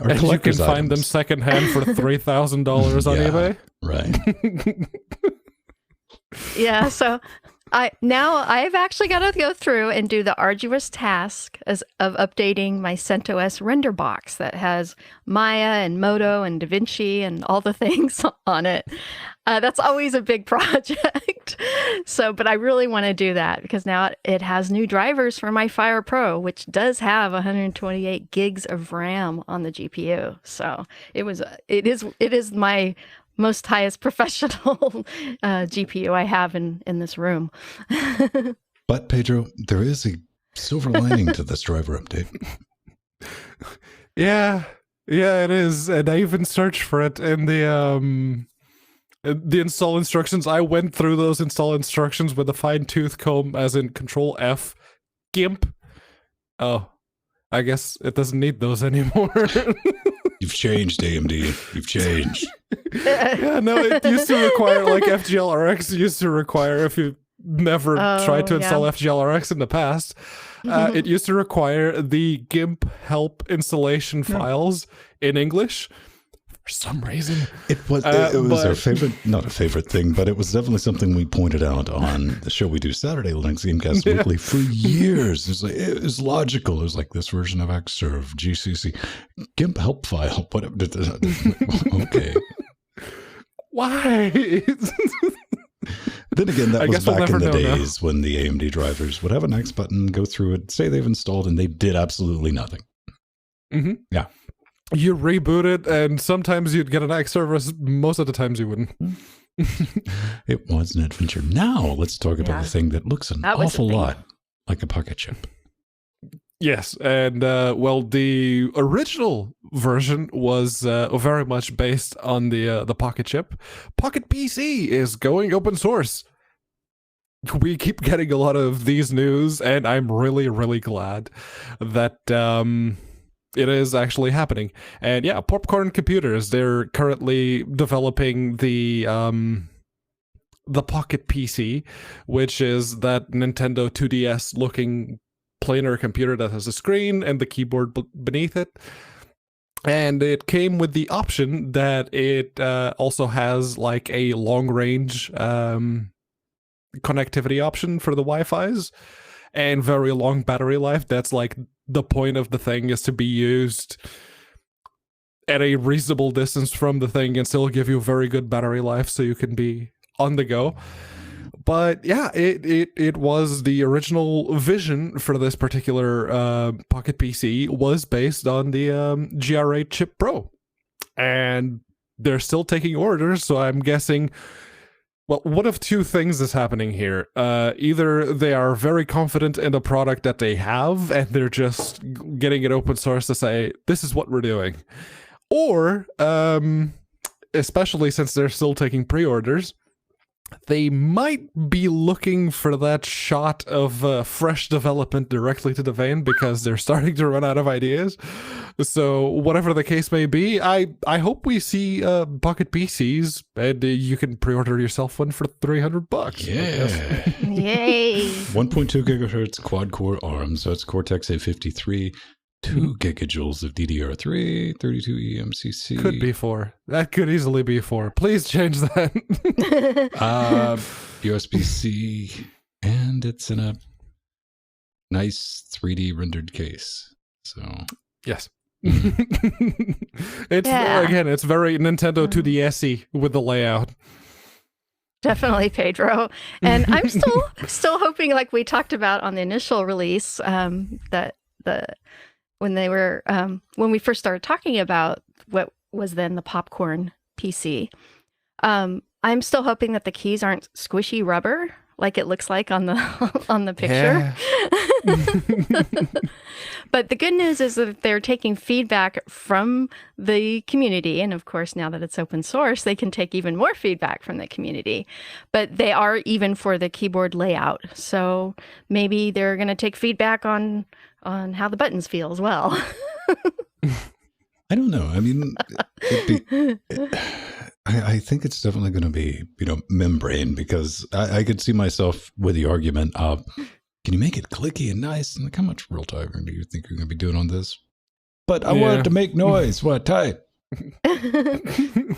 and you can find them secondhand for $3,000 on eBay. Right. Yeah, so I've actually got to go through and do the arduous task of updating my CentOS render box that has Maya and Moto and DaVinci and all the things on it. That's always a big project. But I really want to do that because now it has new drivers for my Fire Pro, which does have 128 gigs of RAM on the GPU. So it is my most highest professional GPU I have in this room. But Pedro, there is a silver lining to this driver update. Yeah, it is. And I even searched for it in the install instructions. I went through those install instructions with a fine-tooth comb, as in Control F, GIMP. Oh, I guess it doesn't need those anymore. You've changed, AMD. You've changed. Yeah, no, it used to require, like FGLRX used to require, if you never tried to install FGLRX in the past, it used to require the GIMP help installation files in English. For some reason. It was our favorite, not a favorite thing, but it was definitely something we pointed out on the show we do Saturday, Linux Gamecast Weekly, for years. It was logical. It was like this version of Xserve, GCC, GIMP help file. Whatever. Okay. Why? Then again, that was back in the days now. when the AMD drivers would have an X button, go through it, say they've installed, and they did absolutely nothing. Mm-hmm. Yeah. You reboot it, and sometimes you'd get an X service. Most of the times you wouldn't. It was an adventure. Now, let's talk about the thing that looks an awful lot like a pocket chip. Yes, and the original version was very much based on the Pocket chip. Pocket PC is going open source. We keep getting a lot of these news, and I'm really, really glad that it is actually happening. And yeah, Popcorn Computers, they're currently developing the Pocket PC, which is that Nintendo 2DS looking planar computer that has a screen and the keyboard beneath it. And it came with the option that it also has like a long range connectivity option for the Wi-Fi's and very long battery life. That's like the point of the thing, is to be used at a reasonable distance from the thing and still give you very good battery life so you can be on the go. But yeah, it was the original vision for this particular Pocket PC was based on the GR8 Chip Pro. And they're still taking orders, so I'm guessing, well, one of two things is happening here. Either they are very confident in the product that they have, and they're just getting it open source to say, this is what we're doing. Or, especially since they're still taking pre-orders, they might be looking for that shot of fresh development directly to the vein because they're starting to run out of ideas. So whatever the case may be, I hope we see Pocket PCs, and you can pre-order yourself one for $300. Yeah. Yay. 1.2 gigahertz quad-core ARM, so it's Cortex A53, 2 gigajoules of DDR3, 32 eMCC. Could be 4. That could easily be 4. Please change that. USB-C, and it's in a nice 3D rendered case. So yes. Again, it's very Nintendo 2DS-y with the layout. Definitely, Pedro. And I'm still hoping, like we talked about on the initial release, that when we first started talking about what was then the Popcorn PC, I'm still hoping that the keys aren't squishy rubber. like it looks like on the on the picture. Yeah. But the good news is that they're taking feedback from the community. And of course, now that it's open source, they can take even more feedback from the community. But they are even for the keyboard layout. So maybe they're going to take feedback on how the buttons feel as well. I don't know. I mean, I think it's definitely going to be, membrane, because I could see myself with the argument of, can you make it clicky and nice? And like, how much real time do you think you're going to be doing on this? But I want it to make noise. What type? And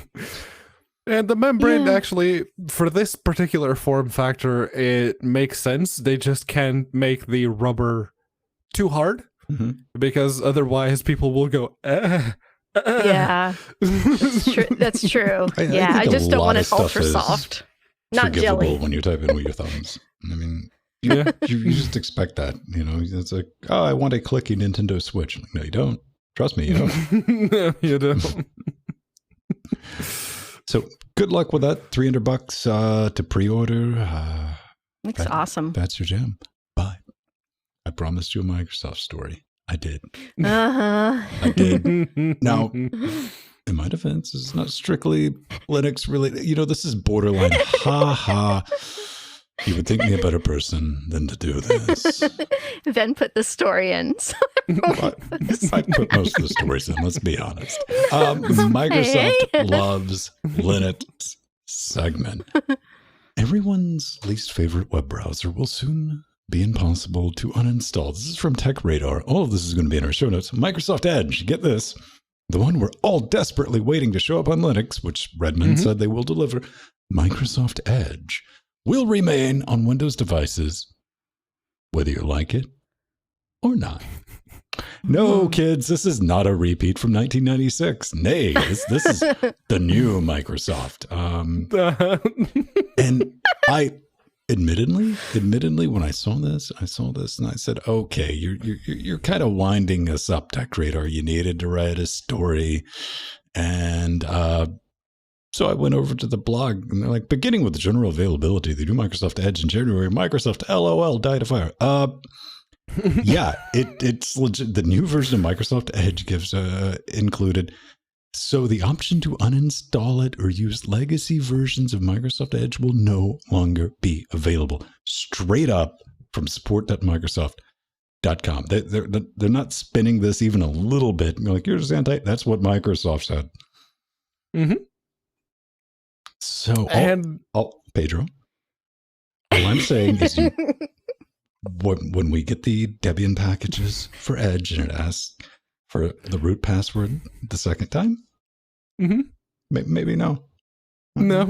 the membrane actually, for this particular form factor, it makes sense. They just can't make the rubber too hard, because otherwise people will go, Yeah, that's true. I just don't want it ultra soft, not jelly. When you type in with your thumbs. I mean, you just expect that. It's like, oh, I want a clicky Nintendo Switch. Like, no, you don't. Trust me, you don't. No, you don't. So good luck with that. $300 to pre-order. Looks awesome. That's your jam. But I promised you a Microsoft story. I did. Uh-huh. I did. Now, in my defense, this is not strictly Linux related. This is borderline. Ha. You would think me a better person than to do this. Then put the story in. I put most of the stories in, let's be honest. Microsoft loves Linux segment. Everyone's least favorite web browser will soon be impossible to uninstall. This is from Tech Radar. All of this is going to be in our show notes. Microsoft Edge, get this. The one we're all desperately waiting to show up on Linux, which Redmond said they will deliver. Microsoft Edge will remain on Windows devices, whether you like it or not. No, kids, this is not a repeat from 1996. Nay, this is the new Microsoft. And I, admittedly, when I saw this and I said, okay, you're kind of winding us up, Tech Radar. You needed to write a story. And so I went over to the blog, and they're like, beginning with the general availability of the new Microsoft Edge in January, Microsoft LOL died of fire. Yeah, it's legit. The new version of Microsoft Edge gives included. So the option to uninstall it or use legacy versions of Microsoft Edge will no longer be available. Straight up from support.microsoft.com. They're not spinning this even a little bit. You're like, you're just anti. That's what Microsoft said. Mm-hmm. So, Pedro, all I'm saying is when we get the Debian packages for Edge and it asks for the root password the second time, maybe no. No.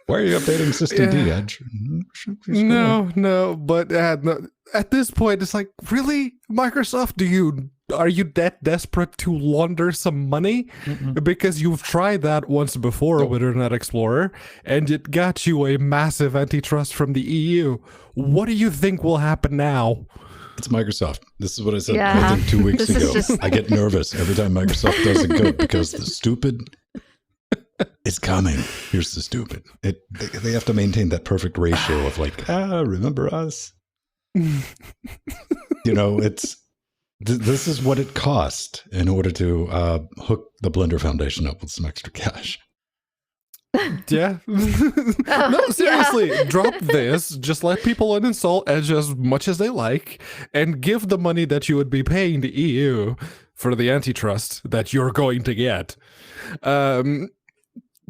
Why are you updating System D, Edge? No, but at this point, it's like, really, Microsoft, are you that desperate to launder some money? Because you've tried that once before with Internet Explorer, and it got you a massive antitrust from the EU. What do you think will happen now? It's Microsoft. This is what I said, I think 2 weeks ago. I get nervous every time Microsoft does it good because the stupid is coming. Here's the stupid. They have to maintain that perfect ratio of like, remember us? This is what it cost in order to hook the Blender Foundation up with some extra cash. Yeah. No, seriously, drop this. Just let people uninstall Edge as much as they like and give the money that you would be paying the EU for the antitrust that you're going to get.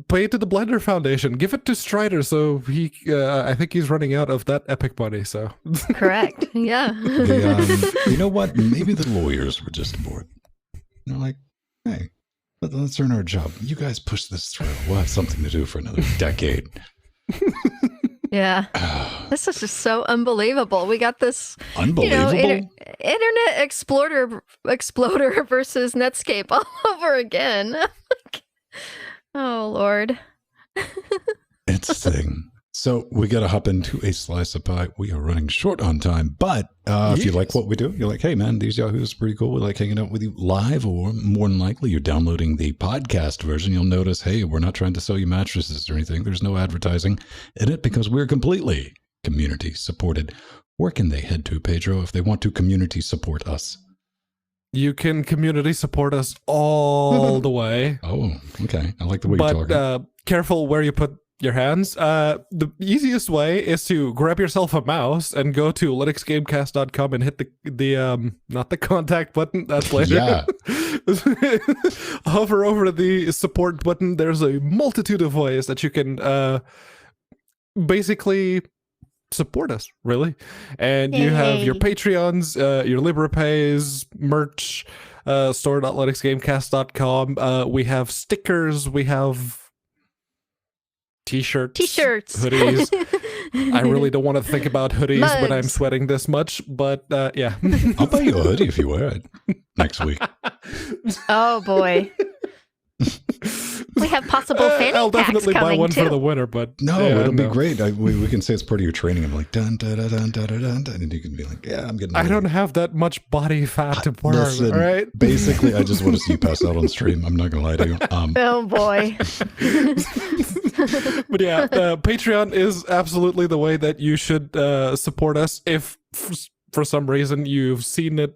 Pay it to the Blender Foundation. Give it to Strider, so I think he's running out of that epic money, so. Correct. Yeah. You know what? Maybe the lawyers were just bored. They're like, hey, let's earn our job. You guys push this through. We'll have something to do for another decade. Yeah. This is just so unbelievable. We got this unbelievable Internet Explorer versus Netscape all over again. Oh, Lord. It's a thing. So we got to hop into a slice of pie. We are running short on time, but if you like what we do, you're like, hey man, these Yahoos are pretty cool. We like hanging out with you live, or more than likely you're downloading the podcast version. You'll notice, hey, we're not trying to sell you mattresses or anything. There's no advertising in it because we're completely community supported. Where can they head to, Pedro, if they want to community support us? You can community support us all the way. Oh, okay. I like the way you're talking. But careful where you put your hands. The easiest way is to grab yourself a mouse and go to linuxgamecast.com and hit the not the contact button, that's later. Yeah. Hover over the support button. There's a multitude of ways that you can basically support us, really. And you have your Patreons, your LibrePays, merch, store.linuxgamecast.com. We have stickers, we have t-shirts, hoodies. I really don't want to think about hoodies Mugs. when I'm sweating this much, but yeah. I'll buy you a hoodie if you wear it next week. Oh boy. We have possible fanny I'll packs definitely buy coming one too. for the winter, but No, yeah, it'll be no. great. We can say it's part of your training. I'm like, dun, dun, dun, dun, dun, dun, dun, and you can be like, yeah, I'm getting I ready. don't have that much body fat to burn, Listen, all right? basically, I just want to see you pass out on stream. I'm not going to lie to you. Oh boy. But yeah, Patreon is absolutely the way that you should support us. If for some reason you've seen the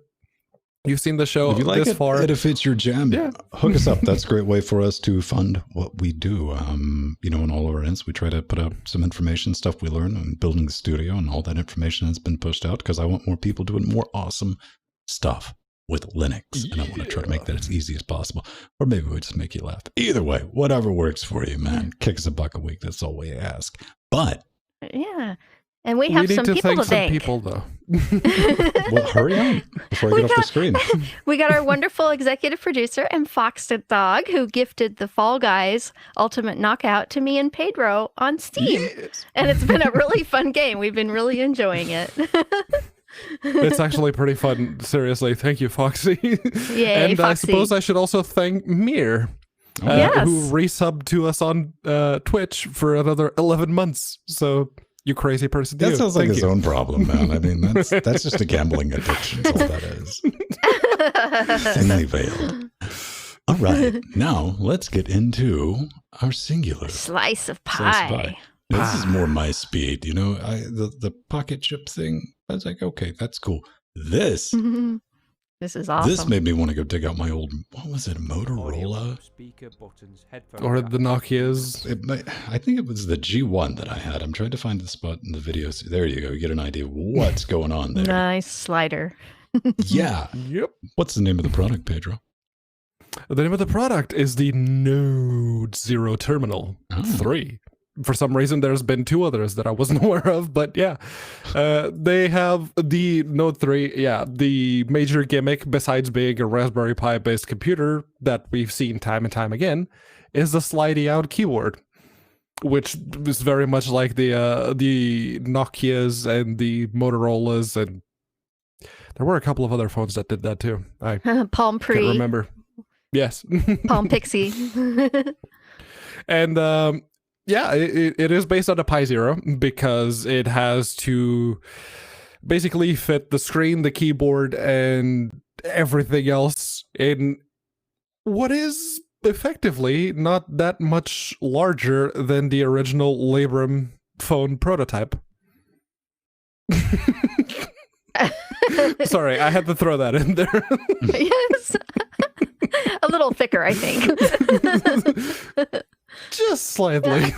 show If you like this it, far, and if it's your jam, Yeah. hook us up. That's a great way for us to fund what we do. In all of our ends, we try to put out some information, stuff we learn on building the studio, and all that information has been pushed out because I want more people doing more awesome stuff with Linux. And I want to try to make that as easy as possible. Or maybe we'll just make you laugh. Either way, whatever works for you, man. Kick us $1 a week. That's all we ask. But Yeah. And we we have need some to people thank to some thank. people, though. well, hurry on before I get off the screen. We got our wonderful executive producer and Fox the Dog, who gifted the Fall Guys Ultimate Knockout to me and Pedro on Steam. Yes. And it's been a really fun game. We've been really enjoying it. It's actually pretty fun. Seriously, thank you, Foxy. Yay, And I Foxy. suppose I should also thank Mir, Yes. who resubbed to us on Twitch for another 11 months. So, you crazy person. That you. sounds like Thank his you. own problem, man. I mean, that's just a gambling addiction. That's all that is. Thinly veiled. All right. Now, let's get into our singular Slice of slice of pie. This is more my speed. The pocket chip thing, I was like, okay, that's cool. This This is awesome. This made me want to go dig out my old, what was it, Motorola? Speaker buttons, headphone Or jack. the Nokias. I think it was the G1 that I had. I'm trying to find the spot in the videos. There you go. You get an idea of what's going on there. Nice slider. Yeah. Yep. What's the name of the product, Pedro? The name of the product is the Node Zero Terminal Oh. 3. For some reason, there's been 2 others that I wasn't aware of, but yeah. They have the Node 3, yeah, the major gimmick, besides being a Raspberry Pi-based computer that we've seen time and time again, is the slidey out keyboard, which is very much like the Nokias and the Motorolas, and there were a couple of other phones that did that too. I Palm can't Pre, remember. Yes. Palm Pixie. And yeah, it is based on a Pi Zero because it has to basically fit the screen, the keyboard, and everything else in what is effectively not that much larger than the original Librem phone prototype. Sorry, I had to throw that in there. Yes. A little thicker, I think. Just slightly.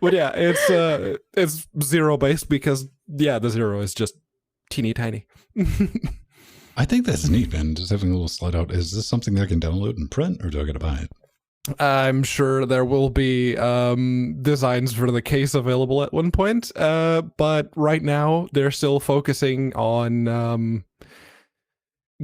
But yeah, it's zero based because yeah, the zero is just teeny tiny. I think that's neat, man. Just having a little slide out. Is this something that I can download and print, or do I got to buy it? I'm sure there will be designs for the case available at one point, but right now they're still focusing on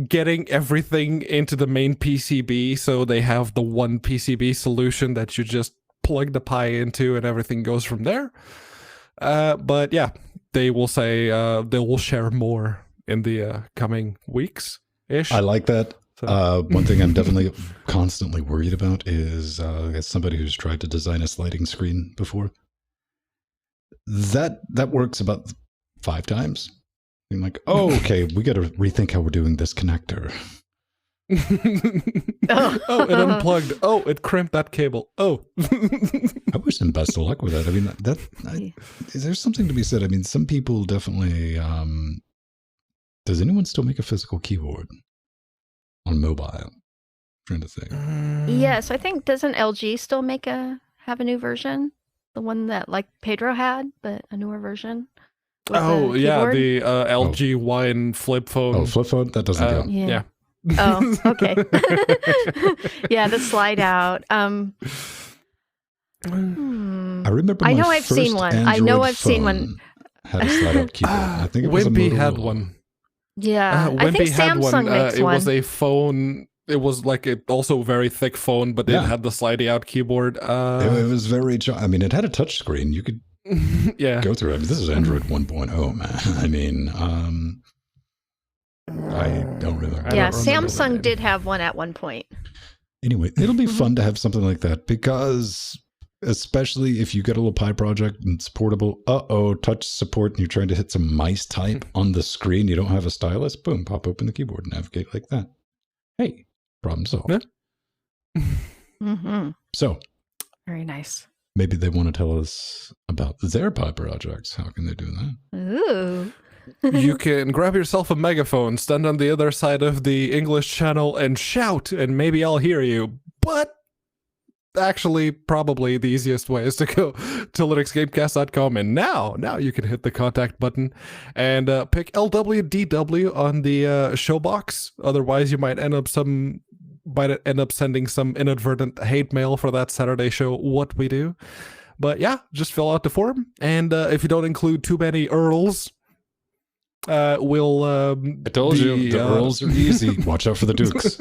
getting everything into the main PCB, so they have the one PCB solution that you just plug the Pi into and everything goes from there. But yeah, they will say they will share more in the coming weeks-ish. I like that. So- One thing I'm definitely constantly worried about is, as somebody who's tried to design a sliding screen before, that works about 5 times. I'm like, oh, okay, we got to rethink how we're doing this connector. Oh, it unplugged. Oh, it crimped that cable. Oh. I wish them best of luck with that. I mean, there's something to be said. I mean, some people definitely. Does anyone still make a physical keyboard on mobile? I'm trying to think. Yes, I think doesn't LG still have a new version? The one that like Pedro had, but a newer version. Oh yeah, keyboard? the LG Wine flip phone. Oh, flip phone? That doesn't count. Yeah. Oh, okay. Yeah, the slide out. I remember. I My know I've seen first one. Android I know I've seen phone one. Had a slide out keyboard. I think it was Wimpy a had Motorola. one. Yeah, I think Wimpy had Samsung one. makes It one. was a phone. It was like a also very thick phone, but Yeah. it had the slidey out keyboard. It was very. I mean, it had a touch screen. You could Yeah. go through it. I mean, this is Android 1.0, man. I mean, I don't remember. Yeah, don't remember the Samsung name. did have one at one point. Anyway, it'll be fun to have something like that because, especially if you get a little Pi project and it's portable, touch support, and you're trying to hit some mice type on the screen, you don't have a stylus, boom, pop open the keyboard and navigate like that. Hey, problem solved. Yeah. Mm-hmm. So Very nice. maybe they want to tell us about their Pi projects. How can they do that? Ooh. You can grab yourself a megaphone, stand on the other side of the English channel and shout, and maybe I'll hear you. But actually, probably the easiest way is to go to linuxgamecast.com, and now you can hit the contact button and pick LWDW on the show box. Otherwise, you might end up sending some inadvertent hate mail for that Saturday show, What We Do. But yeah, just fill out the form, and if you don't include too many Earls, we'll. I told you, the Earls are easy. Watch out for the Dukes.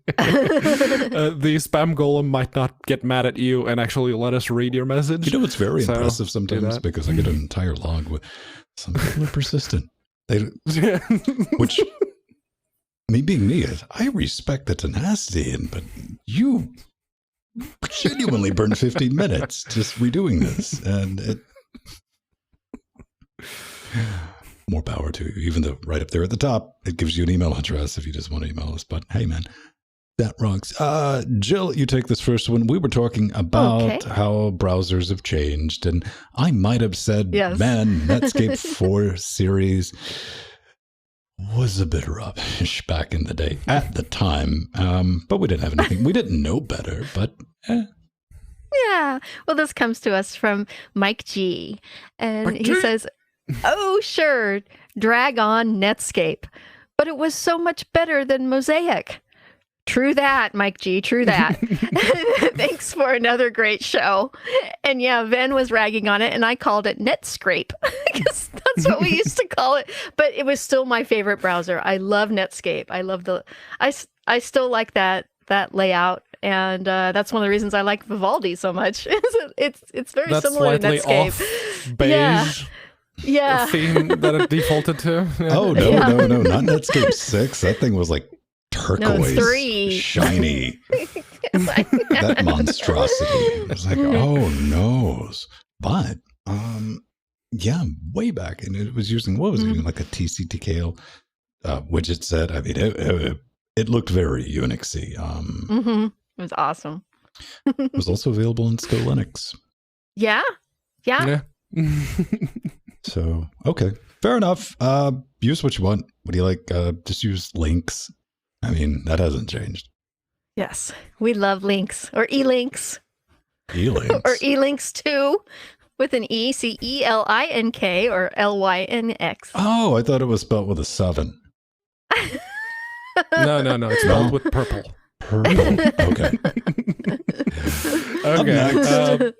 The spam golem might not get mad at you and actually let us read your message. You know, it's very So, impressive do sometimes that. because I get an entire log with some people are persistent. They, Yeah. which, me being me, I respect the tenacity, but you genuinely burned 15 minutes just redoing this, and it. More power to you, even though right up there at the top, it gives you an email address if you just want to email us. But hey, man, that rocks. Jill, you take this first one. We were talking about how browsers have changed, and I might have said, Yes. man, Netscape 4 series was a bit rubbish back in the day at the time. But we didn't have anything. We didn't know better, but Yeah. Well, this comes to us from Mike G. And Mike he G. says, oh, sure, drag on Netscape. But it was so much better than Mosaic. True that, Mike G. True that. Thanks for another great show. And yeah, Ven was ragging on it, and I called it Netscape because that's what we used to call it. But it was still my favorite browser. I love Netscape. I love I still like that layout, and that's one of the reasons I like Vivaldi so much. It's very That's similar to slightly Netscape. off beige Yeah. theme that it defaulted to. Yeah. oh, no, Yeah. no, not Netscape 6. That thing was like turquoise, 3. shiny. That monstrosity. It was like, oh no. But yeah, way back, and it was using what was it using, like a TCTKL widget set. I mean, it looked very Unixy. It was awesome. It was also available in Sto Linux. Yeah. Yeah. So okay, fair enough. Use what you want. What do you like? Just use links. I mean, that hasn't changed. Yes. We love links or e-links E-links. or e-links too with an E, CELINK or LYNX. Oh, I thought it was spelled with a 7. No, it's spelled with purple. Purple. Okay. Okay. next.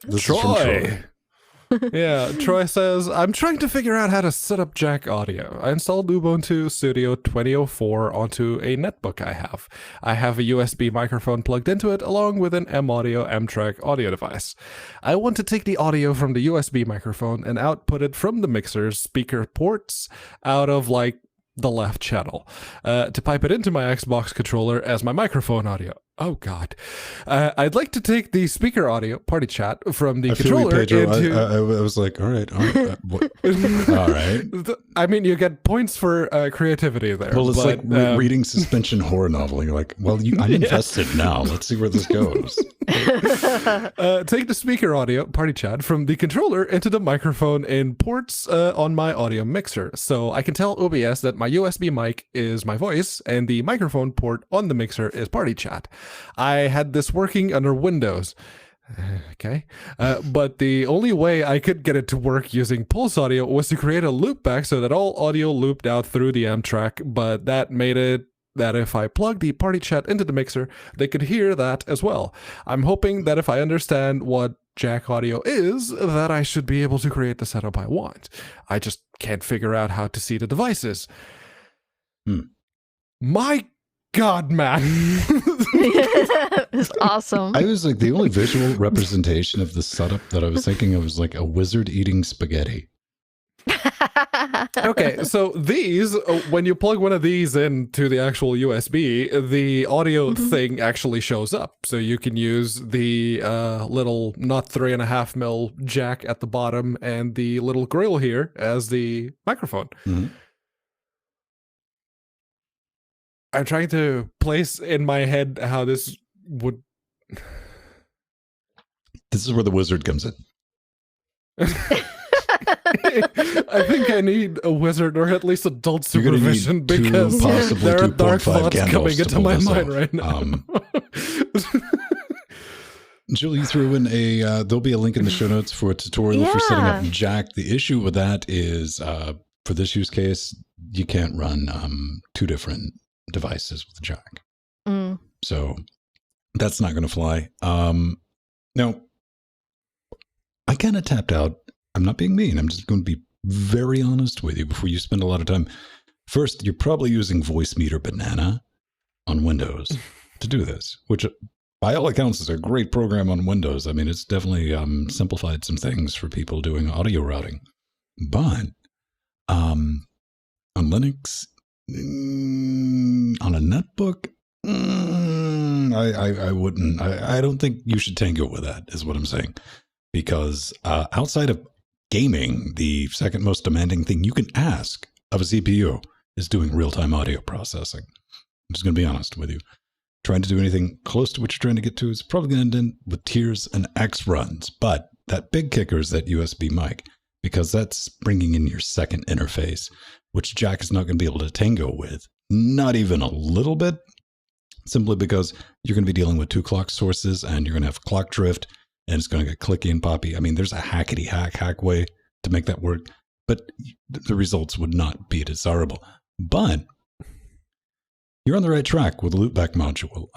This is from Troy. Yeah, Troy says, I'm trying to figure out how to set up jack audio. I installed Ubuntu Studio 2004 onto a netbook I have. I have a USB microphone plugged into it along with an M-Audio M-Track audio device. I want to take the audio from the USB microphone and output it from the mixer's speaker ports out of like the left channel to pipe it into my Xbox controller as my microphone audio. Oh God! I'd like to take the speaker audio party chat from the I feel you, controller Pedro. into. I was like, all right. What? All right. I mean, you get points for creativity there. Well, it's but, like reading suspension horror novel. You're like, well, I'm invested now. Let's see where this goes. Take the speaker audio party chat from the controller into the microphone and ports on my audio mixer. So I can tell OBS that my USB mic is my voice and the microphone port on the mixer is party chat. I had this working under Windows. Okay. But the only way I could get it to work using Pulse Audio was to create a loopback so that all audio looped out through the amp track, but that made it that if I plug the party chat into the mixer, they could hear that as well. I'm hoping that if I understand what jack audio is, that I should be able to create the setup I want. I just can't figure out how to see the devices. My God, man. It's awesome. I was like, the only visual representation of the setup that I was thinking of was like a wizard eating spaghetti. Okay, so these, when you plug one of these into the actual USB, the audio thing actually shows up. So you can use the little not 3.5 mil jack at the bottom and the little grill here as the microphone. Mm-hmm. I'm trying to place in my head how this would... This is where the wizard comes in. I think I need a wizard or at least adult You're gonna need supervision two, because possibly there are dark 2.5 thoughts candles coming to into pull my this mind off. right now. Jill, you threw in there'll be a link in the show notes for a tutorial for setting up Jack. The issue with that is for this use case, you can't run two different devices with Jack. So that's not going to fly. Now, I kind of tapped out. I'm not being mean. I'm just going to be very honest with you before you spend a lot of time. First, you're probably using Voice Meter Banana on Windows to do this, which by all accounts is a great program on Windows. I mean, it's definitely simplified some things for people doing audio routing. But on Linux, on a netbook, I wouldn't. I don't think you should tango with that, is what I'm saying. Because outside of gaming, the second most demanding thing you can ask of a CPU is doing real-time audio processing. I'm just going to be honest with you. Trying to do anything close to what you're trying to get to is probably going to end in with tiers and X runs. But that big kicker is that USB mic, because that's bringing in your second interface, which Jack is not going to be able to tango with. Not even a little bit, simply because you're going to be dealing with two clock sources and you're going to have clock drift. And it's going to get clicky and poppy. I mean, there's a hack way to make that work, but the results would not be desirable. But you're on the right track with the loopback module.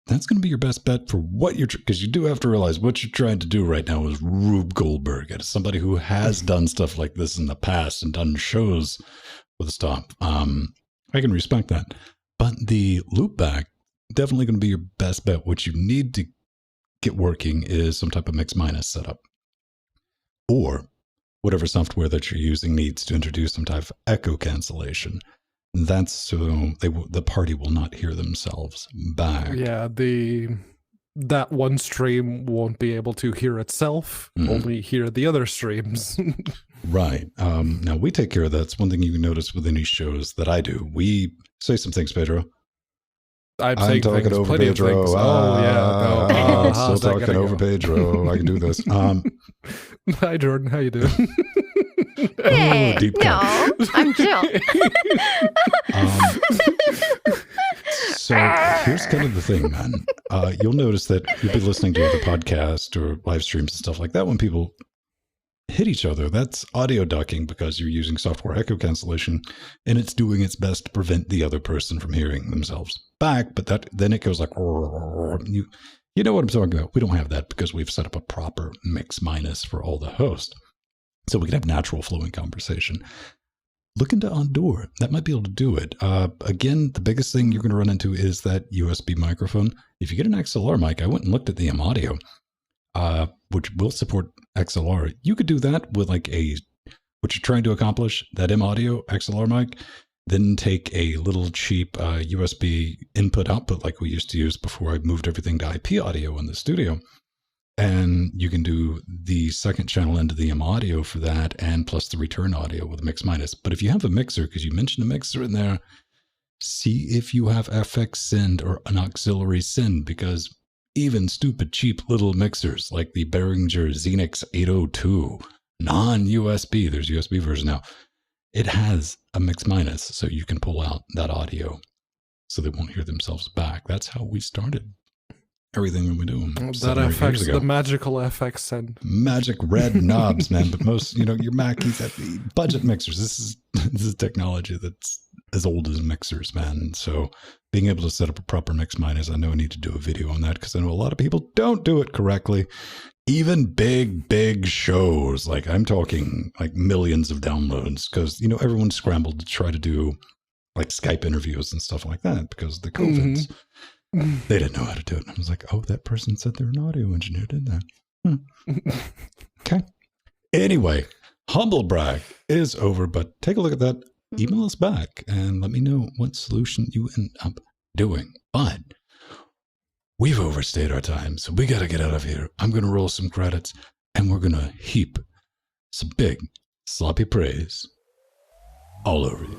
That's going to be your best bet for what you're, because you do have to realize what you're trying to do right now is Rube Goldberg. As somebody who has done stuff like this in the past and done shows with Stomp, I can respect that. But the loopback, definitely going to be your best bet. What you need to get working is some type of mix minus setup, or whatever software that you're using needs to introduce some type of echo cancellation. That's so the party will not hear themselves back. Yeah, that one stream won't be able to hear itself, only hear the other streams. Right. Now we take care of that. It's one thing you can notice with any shows that I do. We say some things, Pedro. I'm talking things, over Pedro. Oh, yeah. No. Still talking over Pedro. I can do this. Hi, Jordan. How you doing? Hey, deep no, I'm Jill. So here's kind of the thing, man. You'll notice that you'll be listening to other podcasts or live streams and stuff like that. When people hit each other, that's audio ducking because you're using software echo cancellation and it's doing its best to prevent the other person from hearing themselves back. But then it goes like, you know what I'm talking about. We don't have that because we've set up a proper mix minus for all the hosts. So we can have natural flowing conversation. Look into Ondoor. That might be able to do it. Again, the biggest thing you're going to run into is that USB microphone. If you get an XLR mic, I went and looked at the M Audio, which will support XLR. You could do that with like what you're trying to accomplish, that M Audio XLR mic. then take a little cheap USB input output like we used to use before I moved everything to IP audio in the studio. And you can do the second channel into the M audio for that, and plus the return audio with a mix minus. But if you have a mixer, because you mentioned a mixer in there, see if you have FX send or an auxiliary send, because even stupid cheap little mixers like the Behringer Xenix 802, non-USB, there's USB version now, it has a mix minus, so you can pull out that audio so they won't hear themselves back. That's how we started everything that we do. That FX, the magical FX send. Magic red knobs, man. But most, your Mackies have budget mixers. This is technology that's as old as mixers, man. So being able to set up a proper mix minus, I know I need to do a video on that because I know a lot of people don't do it correctly. Even big shows, like I'm talking like millions of downloads, because everyone scrambled to try to do like Skype interviews and stuff like that because the COVIDs. Mm-hmm. They didn't know how to do it. And I was like, oh, that person said they're an audio engineer, didn't they? Okay. Anyway, humble brag is over, but take a look at that. Email us back and let me know what solution you end up doing. But we've overstayed our time, so we got to get out of here. I'm going to roll some credits, and we're going to heap some big, sloppy praise all over you.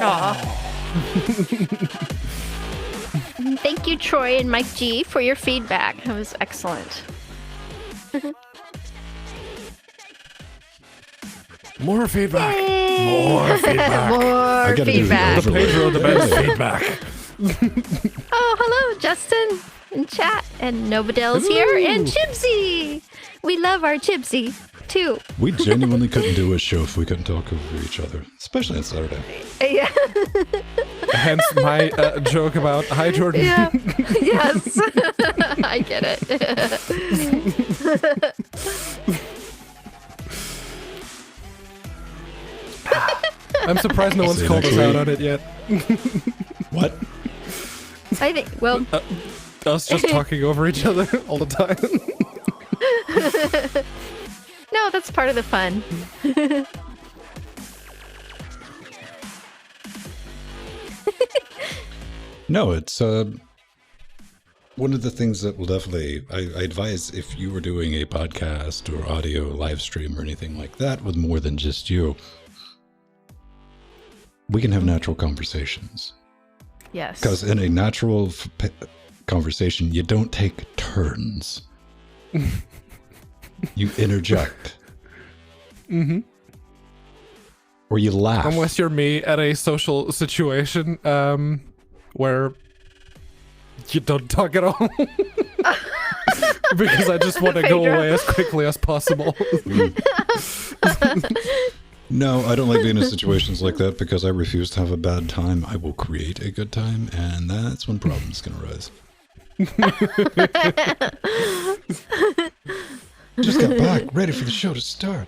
Aw. Thank you, Troy and Mike G, for your feedback. That was excellent. More feedback. Yay! More feedback. More feedback. The Pedro the best feedback. Oh, hello, Justin in chat. And Novadell's here. And Chibsy. We love our Chibsy, too. We genuinely couldn't do a show if we couldn't talk over each other, especially on Saturday. Yeah. Hence my joke about, hi, Jordan. Yeah. Yes. I get it. I'm surprised no one's called us out on it yet. What? I think, well... us just talking over each other all the time. No, that's part of the fun. No, it's one of the things that will definitely, I advise if you were doing a podcast or audio live stream or anything like that with more than just you, we can have natural conversations. Yes. Because in a natural conversation, you don't take turns. You interject. Mm-hmm. Or you laugh. Unless you're me at a social situation where you don't talk at all. Because I just want to go away as quickly as possible. No, I don't like being in situations like that because I refuse to have a bad time. I will create a good time, and that's when problems can arise. Just got back, ready for the show to start.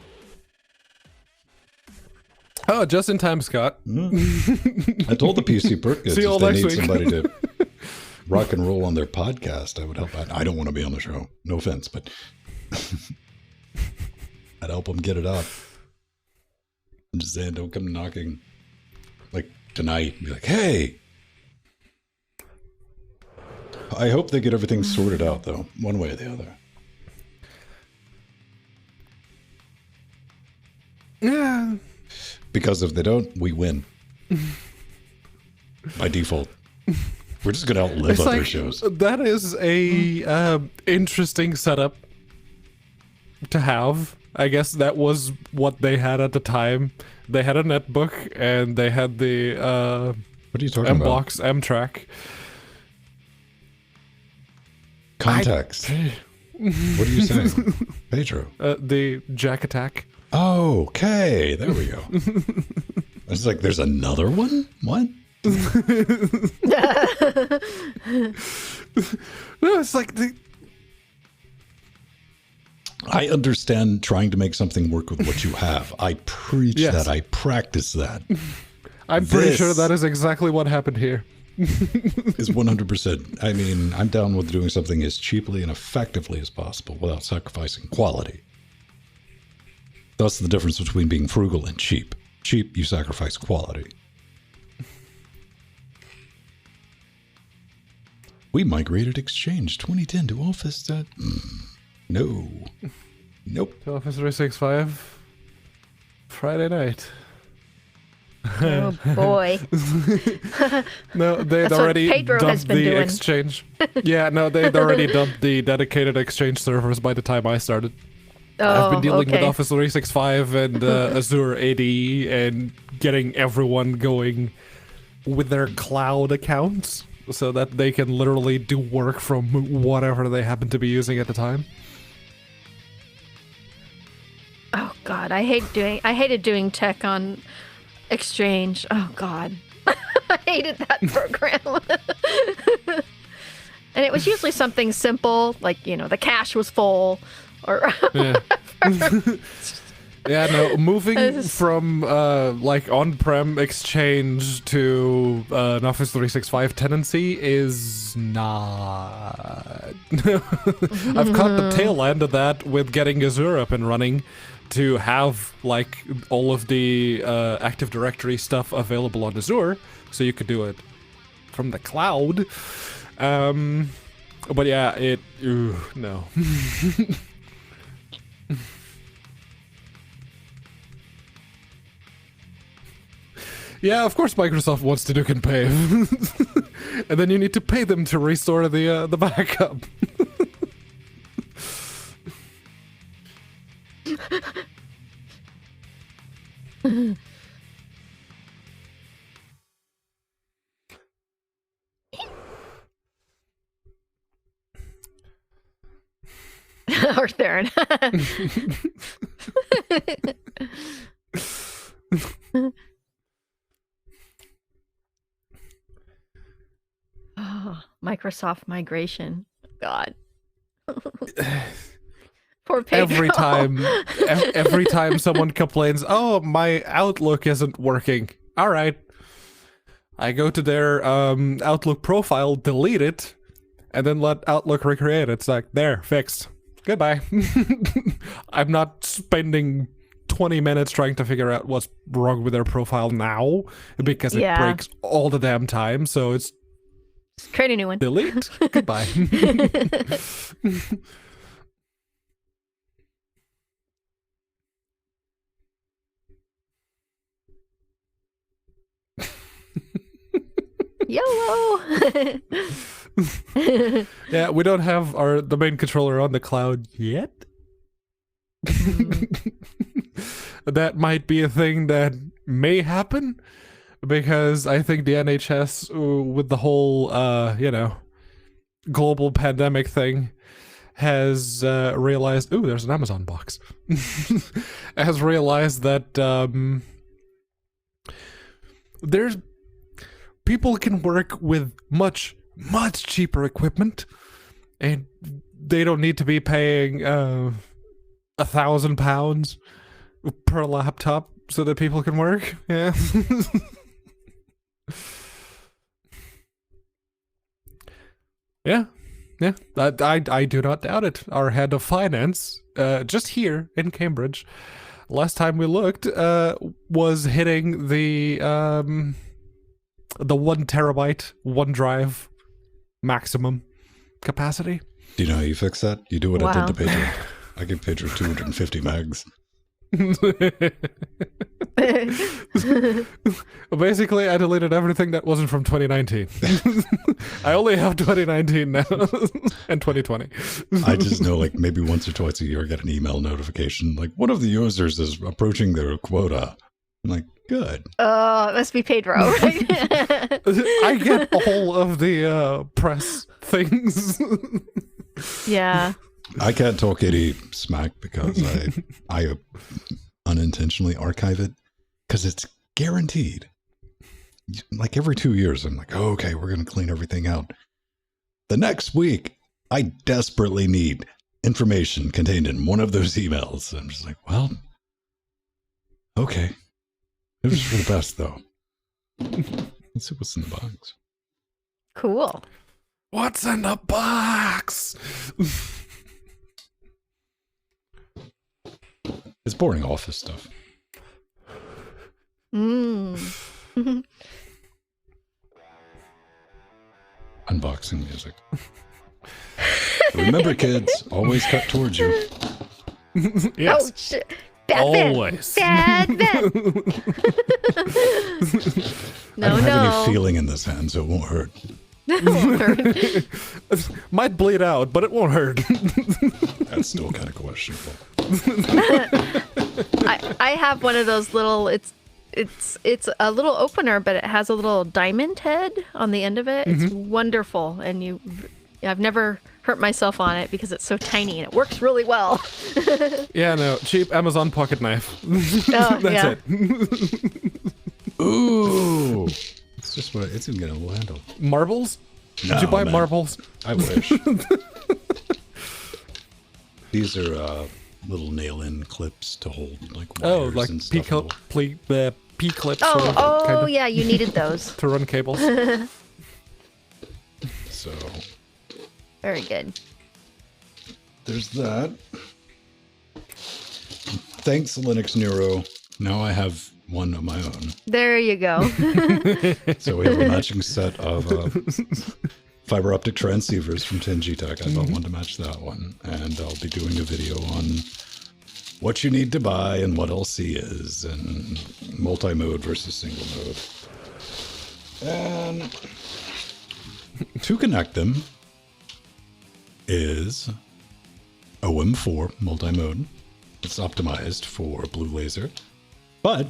Oh, just in time, Scott. I told the PC Perk kids See you all if they next need week. somebody to rock and roll on their podcast, I would help out. I don't want to be on the show. No offense, but I'd help them get it up. I'm just saying, don't come knocking like tonight and be like, hey. I hope they get everything sorted out, though, one way or the other. Yeah. Because if they don't, we win. By default. We're just going to outlive other shows. That is a interesting setup to have. I guess that was what they had at the time. They had a netbook and they had the what are you talking about? M-Box M-Track. Context. What are you saying? Pedro. The Jack Attack. Oh, okay. There we go. I was like, there's another one? What? No, it's like I understand trying to make something work with what you have. I preach that. I practice that. I'm pretty sure that is exactly what happened here. Is 100%. I mean, I'm down with doing something as cheaply and effectively as possible without sacrificing quality. That's the difference between being frugal and cheap. cheap, you sacrifice quality. We migrated Exchange 2010 to Office that... No. Nope. Office 365. Friday night. Oh boy. No, they'd That's what already Pedro has dumped been the doing. Exchange. Yeah, no, they'd already dumped the dedicated Exchange servers by the time I started. I've been dealing with Office 365 and Azure AD and getting everyone going with their cloud accounts so that they can literally do work from whatever they happen to be using at the time. Oh God, I hated doing tech on Exchange. Oh God, I hated that program. and it was usually something simple, like the cache was full, or Yeah. Yeah, no, moving from like on-prem Exchange to an Office 365 tenancy is not... I've caught the tail end of that with getting Azure up and running to have like all of the Active Directory stuff available on Azure, so you could do it from the cloud. But yeah, no. Yeah, of course Microsoft wants to duke and pave. And then you need to pay them to restore the backup. Or Theron. Oh, Microsoft migration. God. Poor Pedro. Every time someone complains, oh, my Outlook isn't working. All right. I go to their Outlook profile, delete it, and then let Outlook recreate it. It's like, there, fixed. Goodbye. I'm not spending 20 minutes trying to figure out what's wrong with their profile now, because it breaks all the damn time, so it's create a new one. Delete. Goodbye. YOLO. Yeah, we don't have the main controller on the cloud yet. That might be a thing that may happen, because I think the NHS, with the whole, global pandemic thing, has realized... Ooh, there's an Amazon box. Has realized that there's... people can work with much, much cheaper equipment, and they don't need to be paying £1,000 per laptop so that people can work. Yeah. Yeah. I do not doubt it. Our head of finance, just here in Cambridge, last time we looked, was hitting the 1 terabyte OneDrive maximum capacity. Do you know how you fix that? You do what I did to Pedro. I give Pedro 250 megs. Basically, I deleted everything that wasn't from 2019. I only have 2019 now and 2020. I just know, like, maybe once or twice a year, I get an email notification, like, one of the users is approaching their quota. I'm like, good. Oh, it must be Pedro, right? I get all of the press things. Yeah. I can't talk any smack because I unintentionally archive it, because it's guaranteed. Like every 2 years, I'm like, oh, okay, we're going to clean everything out. The next week, I desperately need information contained in one of those emails. I'm just like, well, okay. It was for the best, though. Let's see what's in the box. Cool. What's in the box? It's boring office stuff. Unboxing music. Remember, kids, always cut towards you. Yes. Oh, shit. Bad Always. Ben. Bad Ben. I don't have any feeling in this hand, so it won't hurt. Might bleed out, but it won't hurt. That's still kind of questionable. I have one of those little. It's a little opener, but it has a little diamond head on the end of it. It's wonderful, and I've never hurt myself on it because it's so tiny and it works really well. Yeah, no, cheap Amazon pocket knife. Oh, That's yeah. it. Ooh. It's just what it's even got a little handle. Marbles? No, Did you buy man. marbles? I wish. These are little nail-in clips to hold like wires Oh, like and stuff. P-clips. Oh, yeah, you needed those. To run cables. So Very good. there's that. Thanks, Linux Neuro. Now I have one of my own. There you go. So we have a matching set of fiber optic transceivers from 10G Tech. I bought one to match that one. And I'll be doing a video on what you need to buy and what LC is and multi-mode versus single mode. And to connect them is OM4 multi-mode. It's optimized for blue laser. But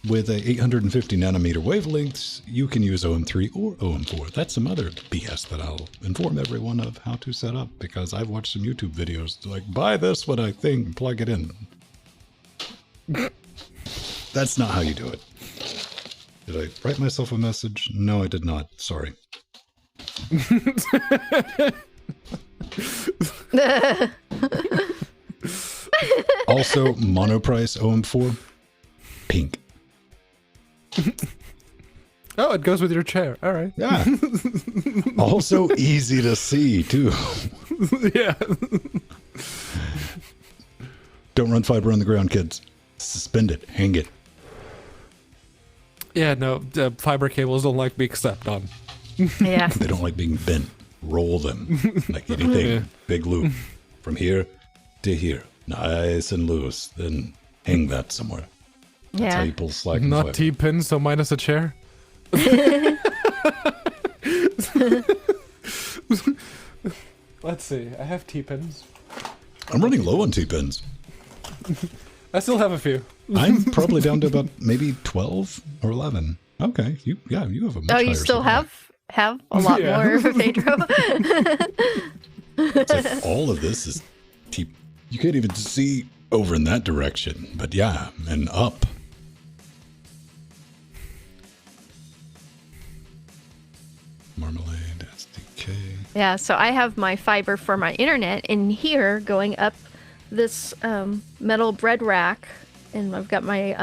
with a 850 nanometer wavelengths, you can use OM3 or OM4. That's some other BS that I'll inform everyone of how to set up, because I've watched some YouTube videos like, buy this when I think, plug it in. That's not how you do it. Did I write myself a message? No, I did not. Sorry. Also, monoprice OM4, pink. Oh, it goes with your chair. All right. Yeah. Also easy to see, too. Yeah. Don't run fiber on the ground, kids. Suspend it. Hang it. Yeah, no, fiber cables don't like being stepped on. Yeah. They don't like being bent. Roll them like anything. Yeah. Big loop. From here to here. Nice and loose. Then hang that somewhere. That's how Yeah. you pull slack and Not fiber. T-pin, so minus a chair. Let's see. I have T-pins. I'm running low on T-pins. I still have a few. I'm probably down to about maybe 12 or 11. Okay. You have a much Oh, you higher still supply. have a lot Yeah. more, Pedro. It's like all of this is T. You can't even see over in that direction. But yeah, and up. Marmalade, SDK. Yeah, so I have my fiber for my internet in here going up this metal bread rack, and I've got my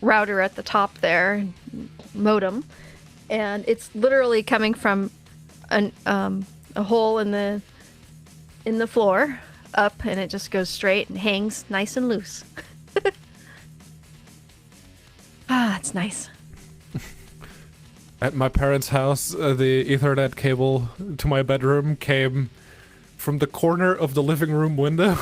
router at the top there, modem, and it's literally coming from a hole in the floor up, and it just goes straight and hangs nice and loose. It's nice. At my parents' house, the Ethernet cable to my bedroom came from the corner of the living room window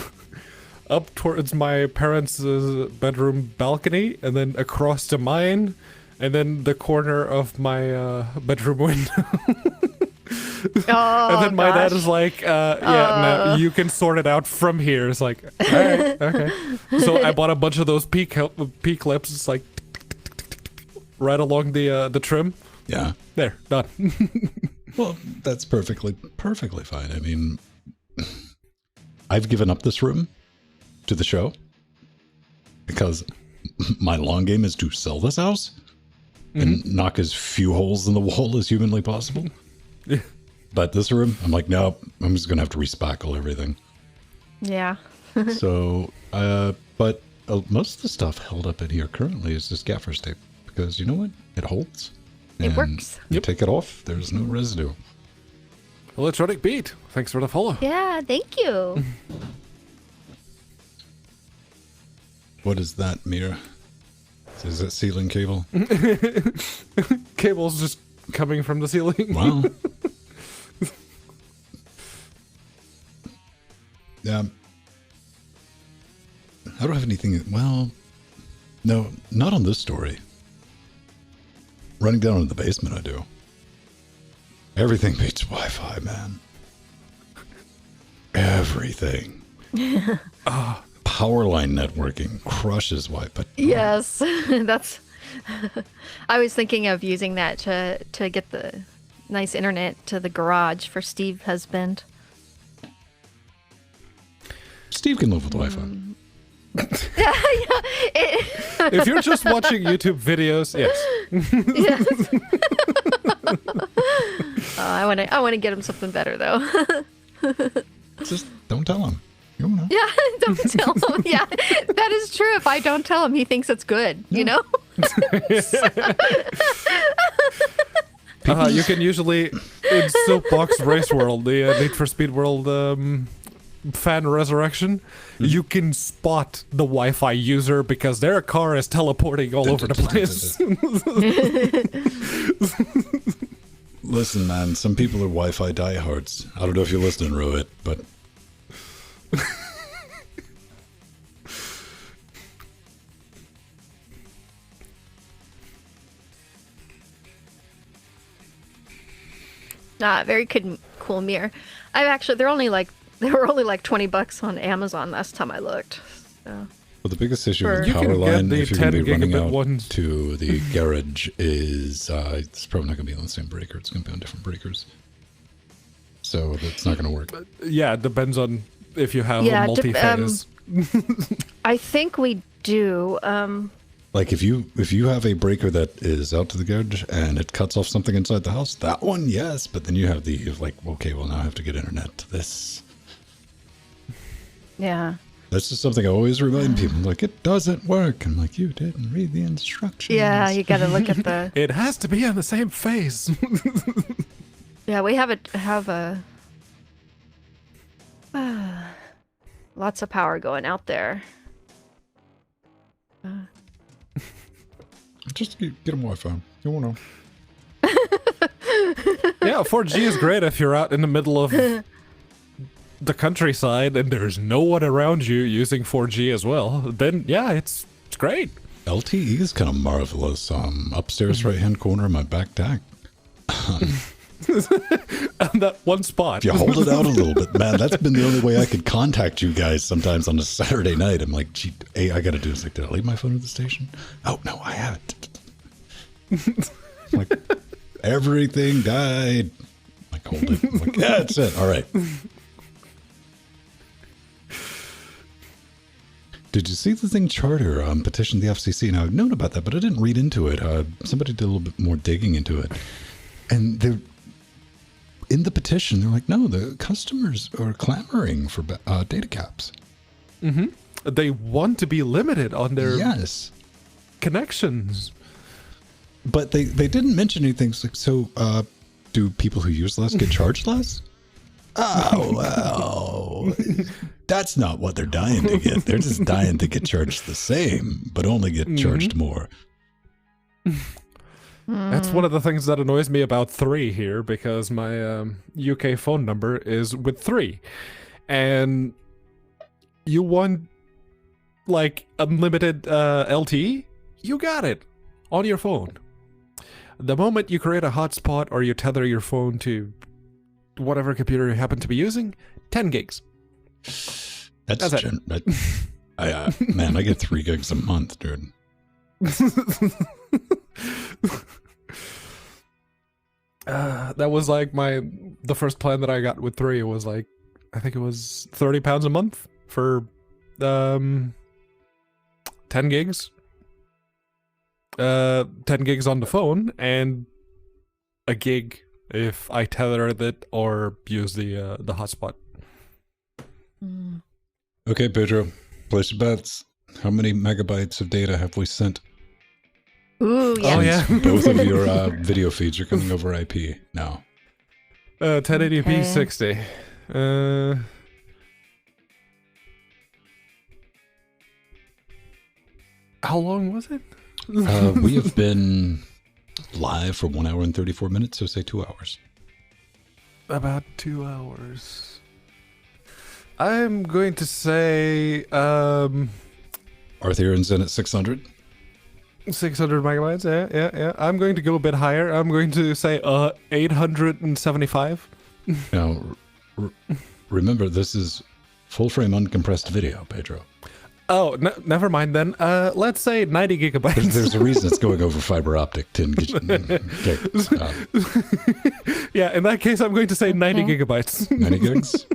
up towards my parents' bedroom balcony, and then across to mine, and then the corner of my bedroom window. Oh, And then my dad gosh. is like, no, you can sort it out from here. It's like, all right, okay. So I bought a bunch of those P clips. It's like right along the trim. Yeah. There, done. Well, that's perfectly fine. I mean, I've given up this room to the show because my long game is to sell this house and knock as few holes in the wall as humanly possible. Yeah. But this room, I'm like, no, I'm just going to have to respackle everything. Yeah. So, but most of the stuff held up in here currently is just gaffer's tape because you know what? It holds. It And works. You take it off, there's no residue. Electronic Beat. Thanks for the follow. Yeah, thank you. What is that, Mira? Is that ceiling cable? Cable's just coming from the ceiling. Wow. Yeah. I don't have anything. Well, no, not on this story. Running down in the basement, I do. Everything beats Wi-Fi, man. Everything. Power line networking crushes Wi-Fi. Yes, that's. I was thinking of using that to get the nice internet to the garage for Steve's husband. Steve can live with Wi-Fi. If you're just watching YouTube videos, yes. I want to get him something better though. Just don't tell him. You don't know. Yeah, don't tell him. Yeah, that is true. If I don't tell him, he thinks it's good. You know. You can usually in Soapbox Race World, the Need for Speed World fan resurrection, you can spot the Wi-Fi user because their car is teleporting all over the place. Listen, man, some people are Wi-Fi diehards. I don't know if you're listening, Rohit, but... Very cool mirror. They're only like $20 on Amazon last time I looked. So. Well, the biggest issue For- with You power can get line, the if you're going to be 10 running gigabit out ones. to the garage, is it's probably not going to be on the same breaker. It's going to be on different breakers. So that's not going to work. Yeah, it depends on if you have Yeah, a multi-phase. I think we do. Like if you have a breaker that is out to the garage and it cuts off something inside the house, that one, yes. But then you have the like, okay, well now I have to get internet to this. Yeah. That's just something I always remind people. Like, it doesn't work. I'm like, you didn't read the instructions. Yeah, you got to look at the. It has to be on the same phase. Yeah, we have lots of power going out there. Just get them Wi-Fi. You won't know. Yeah, 4G is great if you're out in the middle of the countryside and there's no one around you using 4G as well. Then, yeah, it's great. LTE is kind of marvelous. Upstairs right-hand corner of my back deck. On that one spot. If you hold it out a little bit, man, that's been the only way I could contact you guys sometimes on a Saturday night. I'm like, gee, hey, I got to do this. Like, did I leave my phone at the station? Oh, no, I haven't. Like, everything died. Like, hold it. I'm like, yeah, that's it. All right. Did you see the thing Charter petitioned the FCC? Now, I've known about that, but I didn't read into it. Somebody did a little bit more digging into it. And they're in the petition, they're like, no, the customers are clamoring for data caps. Mm-hmm. They want to be limited on their connections. But they didn't mention anything. So do people who use less get charged less? Oh, well, that's not what they're dying to get. They're just dying to get charged the same, but only get charged more. That's one of the things that annoys me about 3 here, because my UK phone number is with 3. And you want, like, unlimited LTE? You got it on your phone. The moment you create a hotspot or you tether your phone to whatever computer you happen to be using, 10 gigs. That's it. Man, I get 3 gigs a month, dude. That was like the first plan that I got with 3 was like, I think it was £30 a month for 10 gigs. 10 gigs on the phone and a gig if I tethered it or use the hotspot. Okay, Pedro, place your bets. How many megabytes of data have we sent? Ooh, yeah. Oh, yeah. Both of your video feeds are coming over IP now. 1080p Okay. 60. How long was it? We have been live for 1 hour and 34 minutes, so say 2 hours. About 2 hours. I'm going to say Arthurian's in at 600. 600 megabytes. Yeah. I'm going to go a bit higher. I'm going to say 875. Now, remember, this is full-frame uncompressed video, Pedro. Oh, never mind then. Let's say 90 gigabytes. There's a reason it's going over fiber optic 10 gigs. Yeah, in that case, I'm going to say 90 gigabytes. 90 gigs?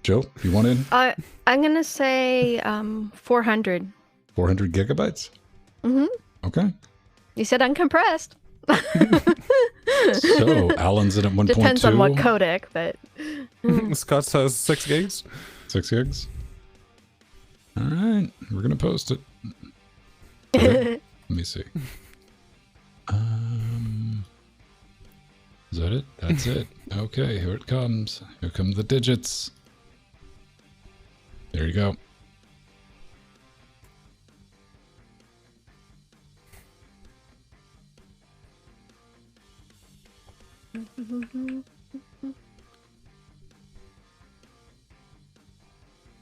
Joe, you want in? I'm going to say 400. 400 gigabytes? Mm-hmm. Okay. You said uncompressed. So, Alan's in at 1.2. Depends on what codec, but... Scott says 6 gigs. 6 gigs? All right, we're gonna post it. Okay, let me see. Is that it? That's it. Okay, here it comes. Here come the digits. There you go. Mm-hmm.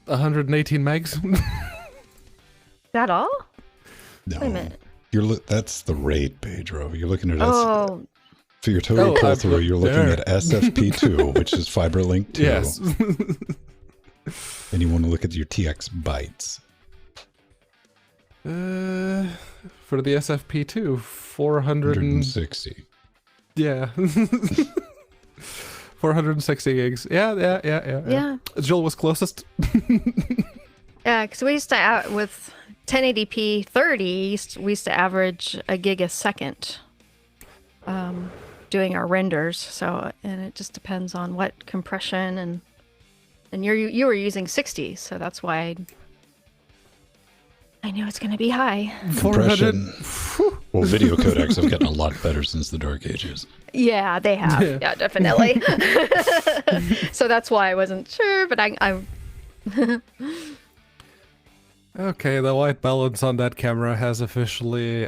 118 megs. That all? No, Wait a minute. That's the rate, Pedro. You're looking at Oh, for your total pull through. You're looking there. at SFP2, which is fiber link 2. Yes. And you want to look at your TX bytes. For the SFP2, 160. Yeah. 460 gigs. Yeah. Jill was closest. yeah, because we used to, with 1080p 30, we used to average a gig a second doing our renders. So, and it just depends on what compression and you were using 60, so that's why I knew it's going to be high. Compression. Well, video codecs have gotten a lot better since the Dark Ages. Yeah, they have. Yeah, definitely. So that's why I wasn't sure, but I Okay, the white balance on that camera has officially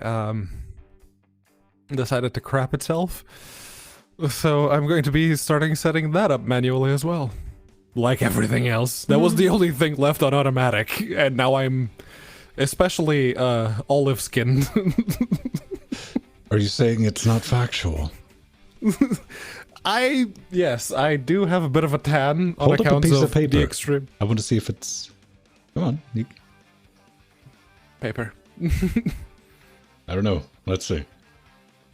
decided to crap itself. So I'm going to be setting that up manually as well. Like everything else. That was the only thing left on automatic, and now I'm especially olive skinned. Are you saying it's not factual? Yes, I do have a bit of a tan on Hold up a account piece of of paper. the extreme I want to see if it's... Come on. paper. I don't know. Let's see.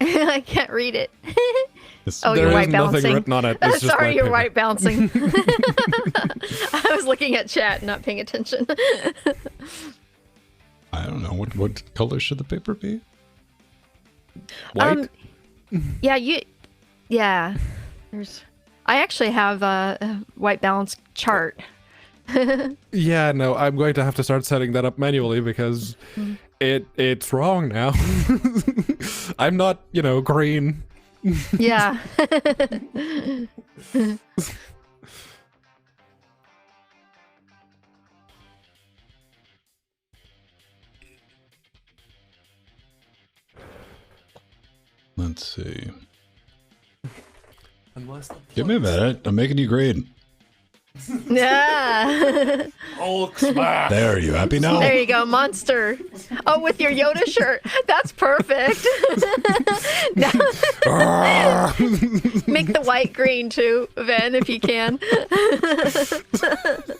I can't read it. Oh, There you're is white nothing balancing. written on it. It's just Sorry, white you're paper. white bouncing. I was looking at chat, not paying attention. I don't know. What color should the paper be? White? Yeah. I actually have a white balance chart. Yeah, no, I'm going to have to start setting that up manually because it's wrong now. I'm not, green. Yeah. Let's see. Unless Give me a minute. I'm making you green. Yeah. Hulk smash. There, you happy now? There you go, monster. Oh, with your Yoda shirt. That's perfect. Make the white green too, Ven, if you can.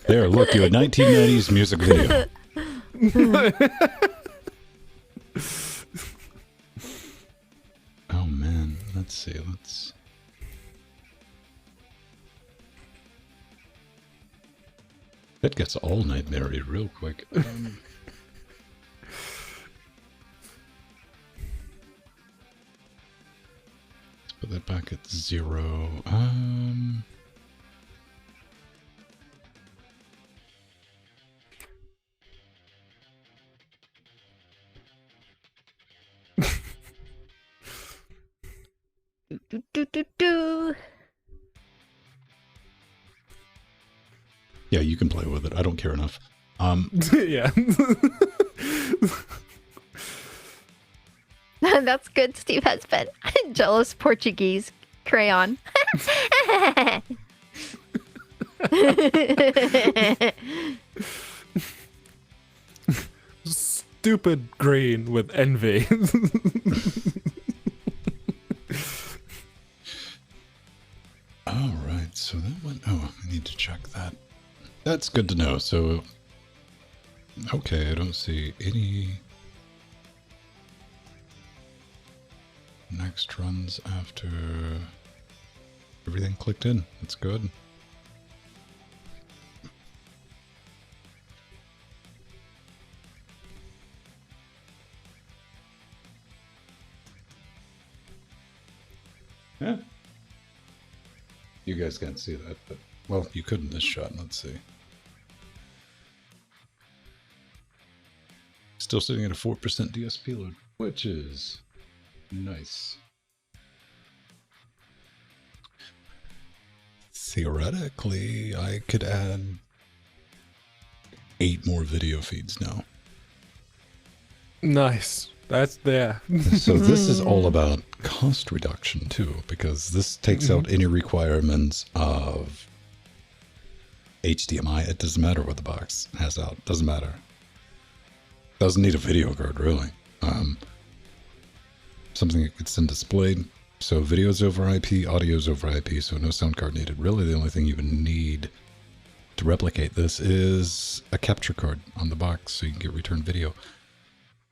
There, look, you a 1990s music video. Oh man, let's see. That gets all nightmare-y real quick. Let's put that back at 0. Do. Yeah, you can play with it. I don't care enough. Yeah. That's good, Steve Husband. Jealous Portuguese crayon. Stupid green with envy. All right, so that one, oh, I need to check that. That's good to know. So, okay, I don't see any next runs after everything clicked in. That's good. Yeah. You guys can't see that, but, well, you could in this shot. Let's see. Still sitting at a 4% DSP load, which is nice. Theoretically, I could add 8 more video feeds now. Nice. That's there. So this is all about cost reduction too, because this takes out any requirements of HDMI. It doesn't matter what the box has out. Doesn't matter. Doesn't need a video card really. Something that gets in displayed. So video's over IP, audio's over IP, so no sound card needed. Really the only thing you would need to replicate this is a capture card on the box so you can get return video.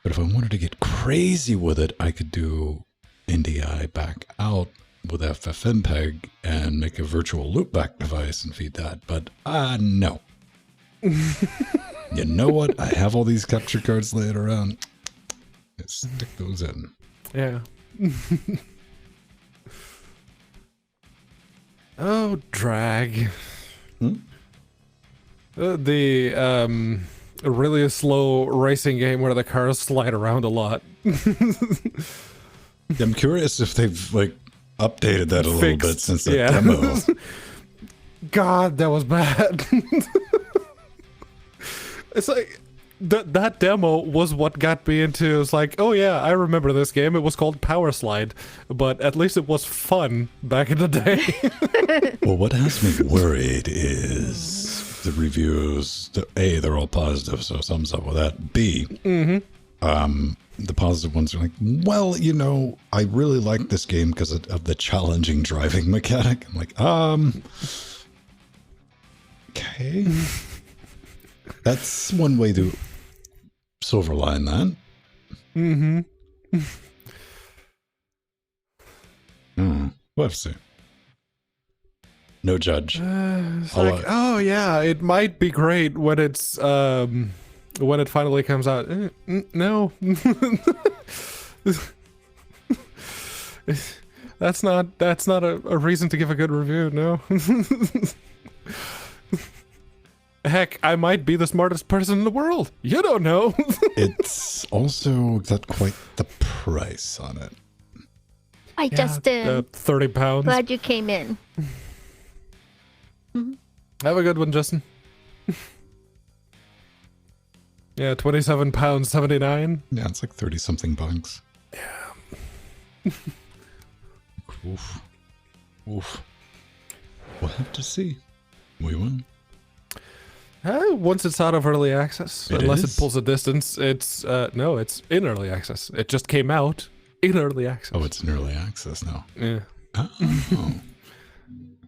But if I wanted to get crazy with it, I could do NDI back out with FFmpeg and make a virtual loopback device and feed that. But no. You know what? I have all these capture cards laying around. Let's stick those in. Yeah. Oh, drag. A really slow racing game where the cars slide around a lot. I'm curious if they've like updated that a little bit since the yeah. demo. God, that was bad. It's like that demo was what got me into. It's like, oh yeah, I remember this game. It was called Power Slide, but at least it was fun back in the day. Well, what has me worried is the reviews. A, they're all positive, so thumbs up with that. B, the positive ones are like, well, you know, I really like this game because of the challenging driving mechanic. I'm like, okay. That's one way to silverline that. We'll have to see. No judge. It's like, oh yeah, it might be great when it's when it finally comes out. No. That's not a reason to give a good review, no. Heck, I might be the smartest person in the world. You don't know. It's also got quite the price on it. Hi, Justin. 30 pounds. Glad you came in. Have a good one, Justin. Yeah, 27 pounds, 79. Yeah, it's like 30 something bucks. Yeah. Oof. Oof. We'll have to see. We will. Once it's out of early access, unless is? it pulls a distance, it's no, it's in early access. It just came out in early access. Oh, it's in early access now. Yeah. Oh.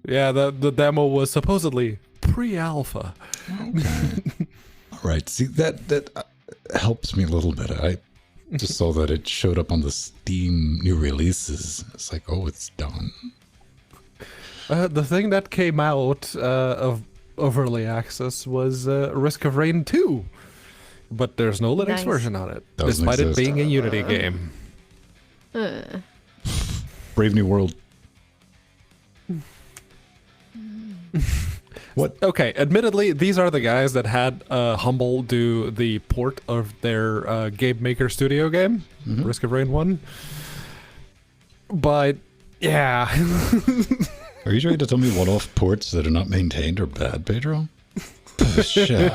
Yeah, the demo was supposedly pre-alpha. Okay. All right. See, that helps me a little bit. I just saw that it showed up on the Steam new releases. It's like, oh, it's done. The thing that came out of early access was Risk of Rain 2, but there's no Linux Nice. version on it, Doesn't despite exist. it being a Unity game. Brave New World. What? Okay, admittedly, these are the guys that had Humble do the port of their Game Maker Studio game, Risk of Rain 1. But, yeah. Are you trying to tell me one-off ports that are not maintained are bad, Pedro? Shit.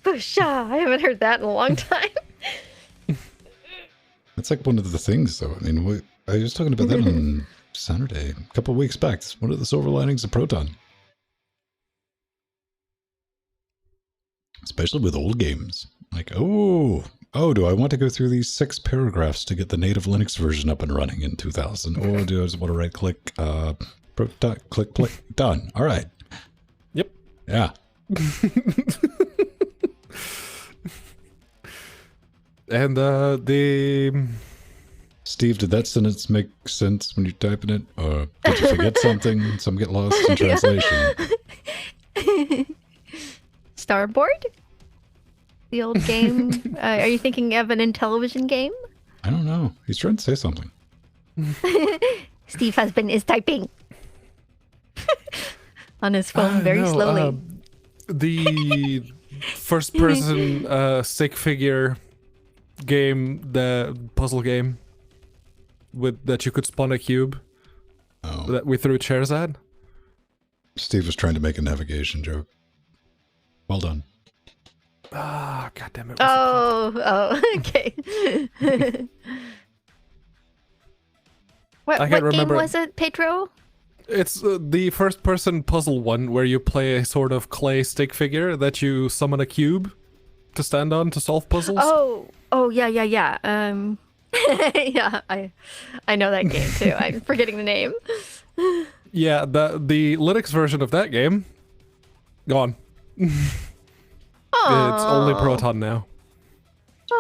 Busha. I haven't heard that in a long time. That's like one of the things, though. I mean, I was talking about that on Saturday, a couple of weeks back. It's one of the silver linings of Proton. Especially with old games. Like, do I want to go through these 6 paragraphs to get the native Linux version up and running in 2000? Or do I just want to right click, Proton, click, done. All right. Yep. Yeah. And the Steve, did that sentence make sense when you're typing it? Or did you forget something? Some get lost in translation. Starboard? The old game? Are you thinking of an Intellivision game? I don't know. He's trying to say something. Steve husband is typing. On his phone very slowly. The first person stick figure game, the puzzle game with that you could spawn a cube that we threw chairs at. Steve was trying to make a navigation joke. Well done. Ah, God damn it. Okay. What can't game remember. was it, Pedro? It's the first person puzzle one where you play a sort of clay stick figure that you summon a cube to stand on to solve puzzles. Yeah. Yeah, I know that game too. I'm forgetting the name. Yeah, the Linux version of that game, gone. It's only Proton now.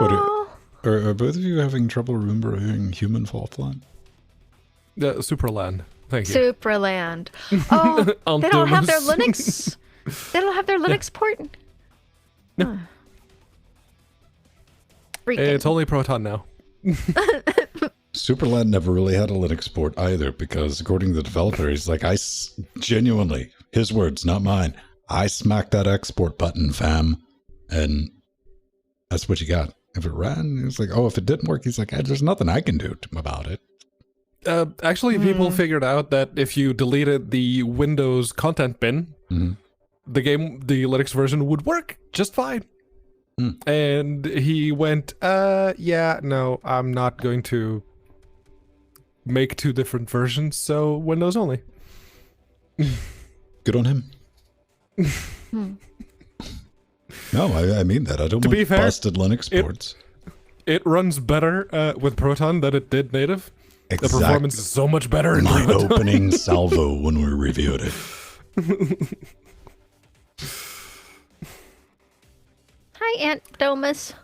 Are both of you having trouble remembering Human Fall Flat? Superland. Thank you. Supraland. Oh, they don't have their Altumas. Linux. They don't have their Linux port. No. Huh. Freaking. It's only Proton now. Superland never really had a Linux port either, because according to the developer, he's like, genuinely, his words, not mine, I smacked that export button, fam. And that's what you got. If it ran, it's like, if it didn't work, he's like, there's nothing I can do about it. Actually, people figured out that if you deleted the Windows content bin, the Linux version would work just fine. And he went, no, I'm not going to make 2 different versions, so Windows only. Good on him. No, I mean that. I don't want be fair, busted Linux ports. It runs better with Proton than it did native. The performance is so much better in my Proton. opening salvo when we reviewed it. Hi, Aunt Domus.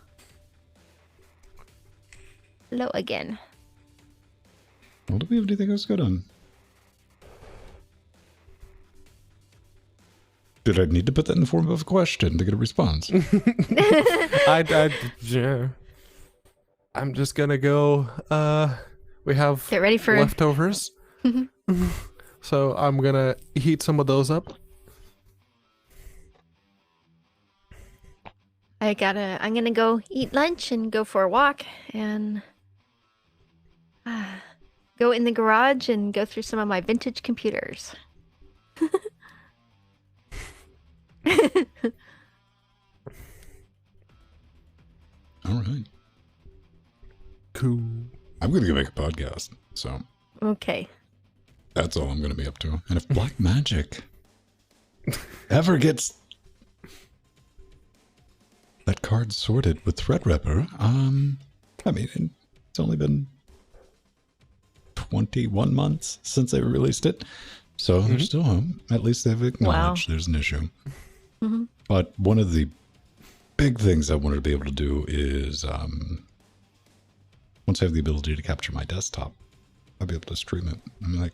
Hello again. Well, do we have anything else good on? Did I need to put that in the form of a question to get a response? Yeah. I'm just gonna go. We have Get ready for leftovers, so I'm gonna heat some of those up. I'm gonna go eat lunch and go for a walk and go in the garage and go through some of my vintage computers. All right. Cool. I'm going to go make a podcast, so Okay. that's all I'm going to be up to. And if Black Magic ever gets that card sorted with Threadripper, I mean, it's only been 21 months since they released it, so they're still home. At least they've acknowledged there's an issue. But one of the big things I wanted to be able to do is, once I have the ability to capture my desktop, I'll be able to stream it. I mean, like,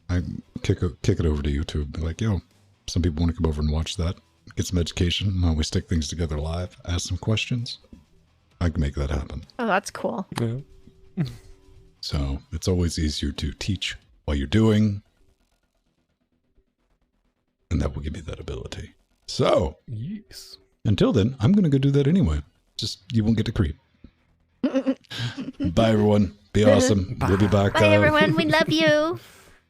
I kick it over to YouTube, be like, yo, some people want to come over and watch that, get some education while we stick things together live, ask some questions. I can make that happen. Oh, that's cool. Yeah. So it's always easier to teach while you're doing, and that will give you that ability. So, Yes. until then, I'm going to go do that anyway. Just, you won't get to creep. Bye, everyone. Be awesome. We'll be back. Bye, everyone. We love you.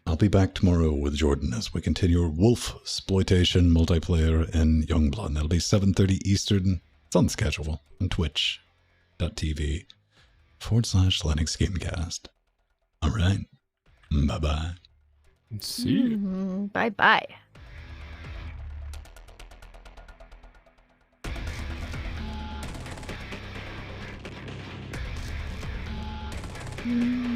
I'll be back tomorrow with Jordan as we continue our Wolf exploitation multiplayer in Youngblood. That'll be 7:30 Eastern, It's on the schedule on twitch.tv/Linux Gamecast. All right. Bye-bye. See you. Bye-bye. Mm.